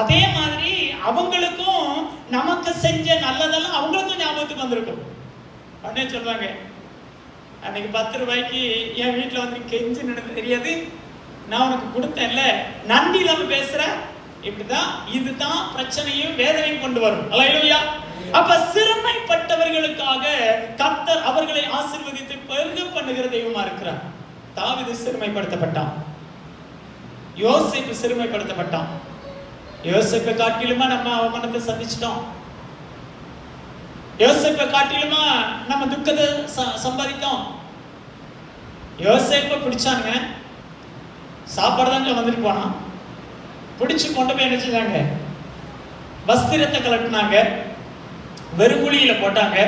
அதே மாதிரி அவங்களுக்கும் நமக்கு செஞ்ச நல்லதெல்லாம் அவங்களுக்கும் ஞாபகத்துக்கு வந்திருக்கும். உடனே சொல்லுவாங்க, அன்னைக்கு 10 ரூபாய்க்கு என் வீட்டுல கெஞ்சு நடந்து தெரியாது, நான் உனக்கு கொடுத்தேன்ல, நன்றி இல்லாம பேசுற. இப்படிதான் இதுதான் பிரச்சனையும் வேதனையும் கொண்டு வரும். அல்லேலூயா. அப்ப சிறுமைப்பட்டவர்களுக்காக கர்த்தர் அவர்களை ஆசீர்வதித்து பெருக பண்ணுகிற தெய்வமா இருக்கிறார். தாவீது சிறுமைப்படுத்தப்பட்டான், யோசேப்பு சிறுமைப்படுத்தப்பட்டான். யோசேப்பை காட்டிலுமா நம்ம அவமானத்தை சந்திச்சிட்டோம், யோசேப்பை காட்டிலுமா நம்ம துக்கத்தை சம்பாதித்தோம். யோசேப்பை பிடிச்சாங்க, சாப்பாடு தாங்க வந்துட்டு போனான், பிடிச்சு கொண்டு போய் என்ன செஞ்சாங்க, வஸ்திரத்தை கலட்டினாங்க, வெறுங்குழியில போட்டாங்க,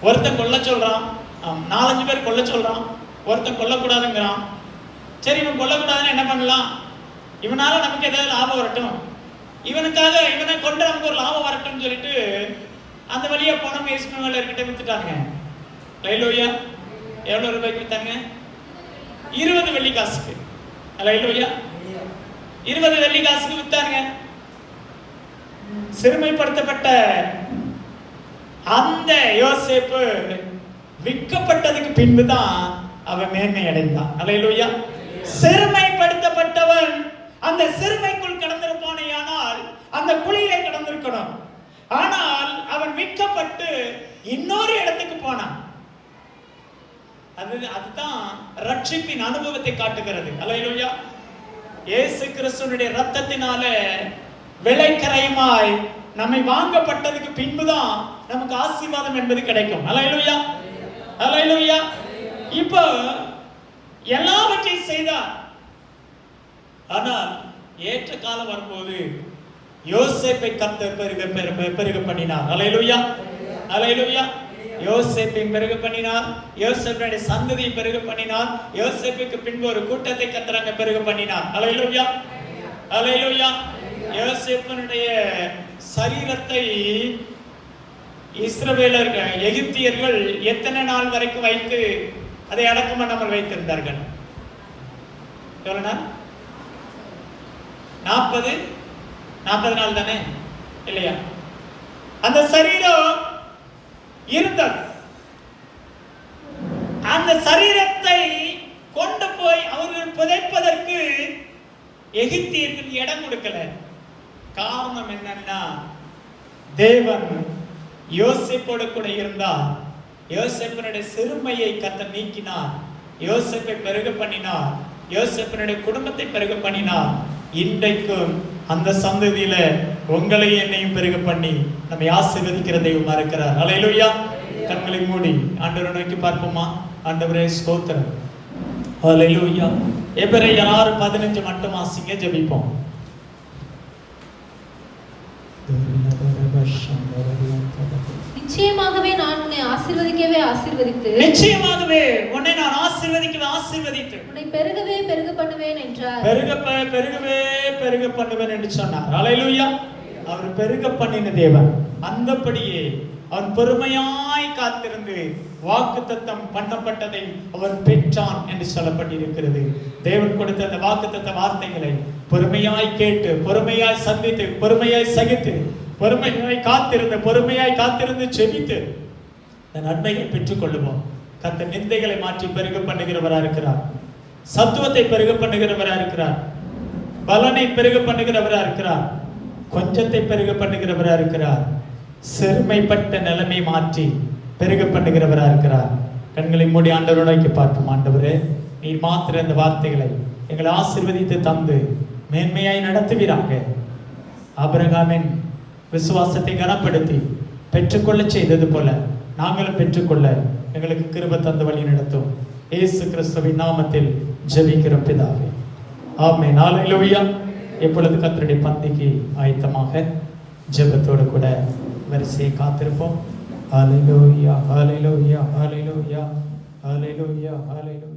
ஒருத்தன் கொல்ல சொல்றான், 4-5 பேர் கொல்ல சொல்றான், ஒருத்தன் கொல்லக்கூடாதுங்கிறான். சரி, இவன் கொல்லக்கூடாதுன்னு என்ன பண்ணலாம்? இவனால நமக்கு ஏதாவது லாபம் வரட்டும், இவனுக்காக இவனை கொண்டு நமக்கு ஒரு லாபம் வரட்டும்னு சொல்லிட்டு அந்த வழியா போனவங்க இஸ்மவேலர்கிட்ட வித்துட்டாங்க. ஹல்லேலூயா. எவ்வளவு ரூபாய்க்கு வித்தாங்க? 20 வெள்ளி காசுக்கு. ஹல்லேலூயா. 20 வெள்ளி காசுக்கு வித்தாங்க. சிறுமைப்படுத்தப்பட்ட அந்த யோசேப்பு விற்கப்பட்டதுக்கு பின்புதான் அவன் மேன்மை அடைந்தான். ஹல்லேலூயா. சிறுமைப்படுத்தப்பட்டவன் அந்த சிறுமைக்குள் கடந்திருப்பானேயானால் அந்த குழியிலே கடந்திருக்கணும். ஆனால் அவன் விற்கப்பட்டு இன்னொரு இடத்துக்கு போனான். அதுதான் ரட்சிப்பின் அனுபவத்தை காட்டுகிறது. ஹல்லேலூயா. இயேசு கிறிஸ்துவினுடைய இரத்தத்தினால விலைக்கரையுமாய் நம்மை வாங்கப்பட்டதுக்கு பின்புதான் நமக்கு ஆசீர்வாதம் என்பது கிடைக்கும். ஹல்லேலூயா. ஹல்லேலூயா. இப்போ எல்லாவற்றையும் செய்தார். ஆனால் ஏற்ற காலம் வரும்போது யோசேப்பை கர்த்தர் பெருக பண்ணினார். ஹல்லேலூயா. ஹல்லேலூயா. யோசேப்பை பெருக பண்ணினார். யோசேப்பினுடைய சந்ததியை பெருக பண்ணினார். யோசேப்புக்கு பின்பு ஒரு கூட்டத்தை கர்த்தர் பெருக பண்ணினார். ஹல்லேலூயா. ஹல்லேலூயா. யோசேப்பினுடைய சரீரத்தை இஸ்ரவேலர்கள் எகிப்தியர்கள் எத்தனை நாள் வரைக்கும் வைத்து அதை அடக்கம் பண்ணாமல் வைத்திருந்தார்கள்? எவ்வளவு நாள்? 40 நாள் தானே, இல்லையா? அந்த சரீரம் இருந்தது. அந்த சரீரத்தை கொண்டு போய் அவர்கள் புதைப்பதற்கு எகிப்தியர்கள் இடம் கொடுக்கல. காரணம் என்னன்னா, தேவன் யோசேப்போடு கூட இருந்தார். யோசேப்பினுடைய சிறுமையை கர்த்தர் நீக்கினார். யோசேப்பை பெருக பண்ணினார். யோசேப்பினுடைய குடும்பத்தை பெருக பண்ணினார். இன்றைக்கும் அந்த சந்ததியில உங்களை என்னையும் பெருக பண்ணி நம்மை ஆசீர்வதிக்கிற தெய்வமா இருக்கிறார். ஹல்லேலூயா. கண்களை மூடி ஆண்டவரை நோக்கி பார்ப்போமா? ஆண்டவரே ஸ்தோத்திரம். ஹல்லேலூயா. எபிரேயர் 6:15 மட்டும் வாசிங்க, ஜெபிப்போம். நிச்சயமாகவே நான் உன்னை ஆசீர்வதிக்கவே ஆசீர்வதித்து, நிச்சயமாகவே உன்னை நான் ஆசீர்வதிக்கவே ஆசீர்வதித்து, உன்னை பெருகவே பெருக பண்ணுவேன் என்றார். பெருகவே பெருக பண்ணுவேன் என்று சொன்னார். ஹல்லேலூயா. அவர் பெருக பண்ணின தேவன். அந்தபடியே அவன் பொறுமையாய் காத்திருந்து வாக்குத்தத்தம் பண்ணப்பட்டதை அவன் பெற்றான் என்று சொல்லப்பட்டிருக்கிறது. தேவன் கொடுத்த அந்த வாக்குத்தத்த வார்த்தைகளை பொறுமையாய் கேட்டு, பொறுமையாய் சந்தித்து, பொறுமையாய் சகித்து, பொறுமையாய் காத்திருந்து செபித்து நன்மைகளை பெற்றுக் கொள்ளுவோம். கர்த்தர் நிந்தைகளை மாற்றி பெருக பண்ணுகிறவரா இருக்கிறார். சத்துவத்தை பெருக பண்ணுகிறவரா இருக்கிறார். பலனை பெருக பண்ணுகிறவரா இருக்கிறார். கொஞ்சத்தை பெருக பண்ணுகிறவரா இருக்கிறார். சிறுமைப்பட்ட நிலைமை மாற்றி பெருக பண்ணுகிறவரா இருக்கிறார். கண்களை மூடி ஆண்டவரை நோக்கி பார்ப்போம். ஆண்டவரே, நீர் மாத்திர இந்த வார்த்தைகளை எங்களை ஆசீர்வதித்து தந்து மேன்மையாய் நடத்துவீராக. ஆபிரகாமின் விசுவாசத்தை கனப்படுத்தி பெற்றுக்கொள்ள செய்தது போல நாங்களும் பெற்றுக்கொள்ள எங்களுக்கு கிருபை தந்து வழி நடத்தும். இயேசு கிறிஸ்துவின் நாமத்தில் ஜெபிக்கிறோம் பிதாவே, ஆமென். ஹல்லேலூயா. எப்பொழுது கர்த்தருடைய பந்திக்கு ஆயத்தமாக ஜெபத்தோடு கூட வரிசையை காத்திருப்போம். ஹல்லேலூயா, ஹல்லேலூயா, ஹல்லேலூயா, ஹல்லேலூயா, ஹல்லேலூயா.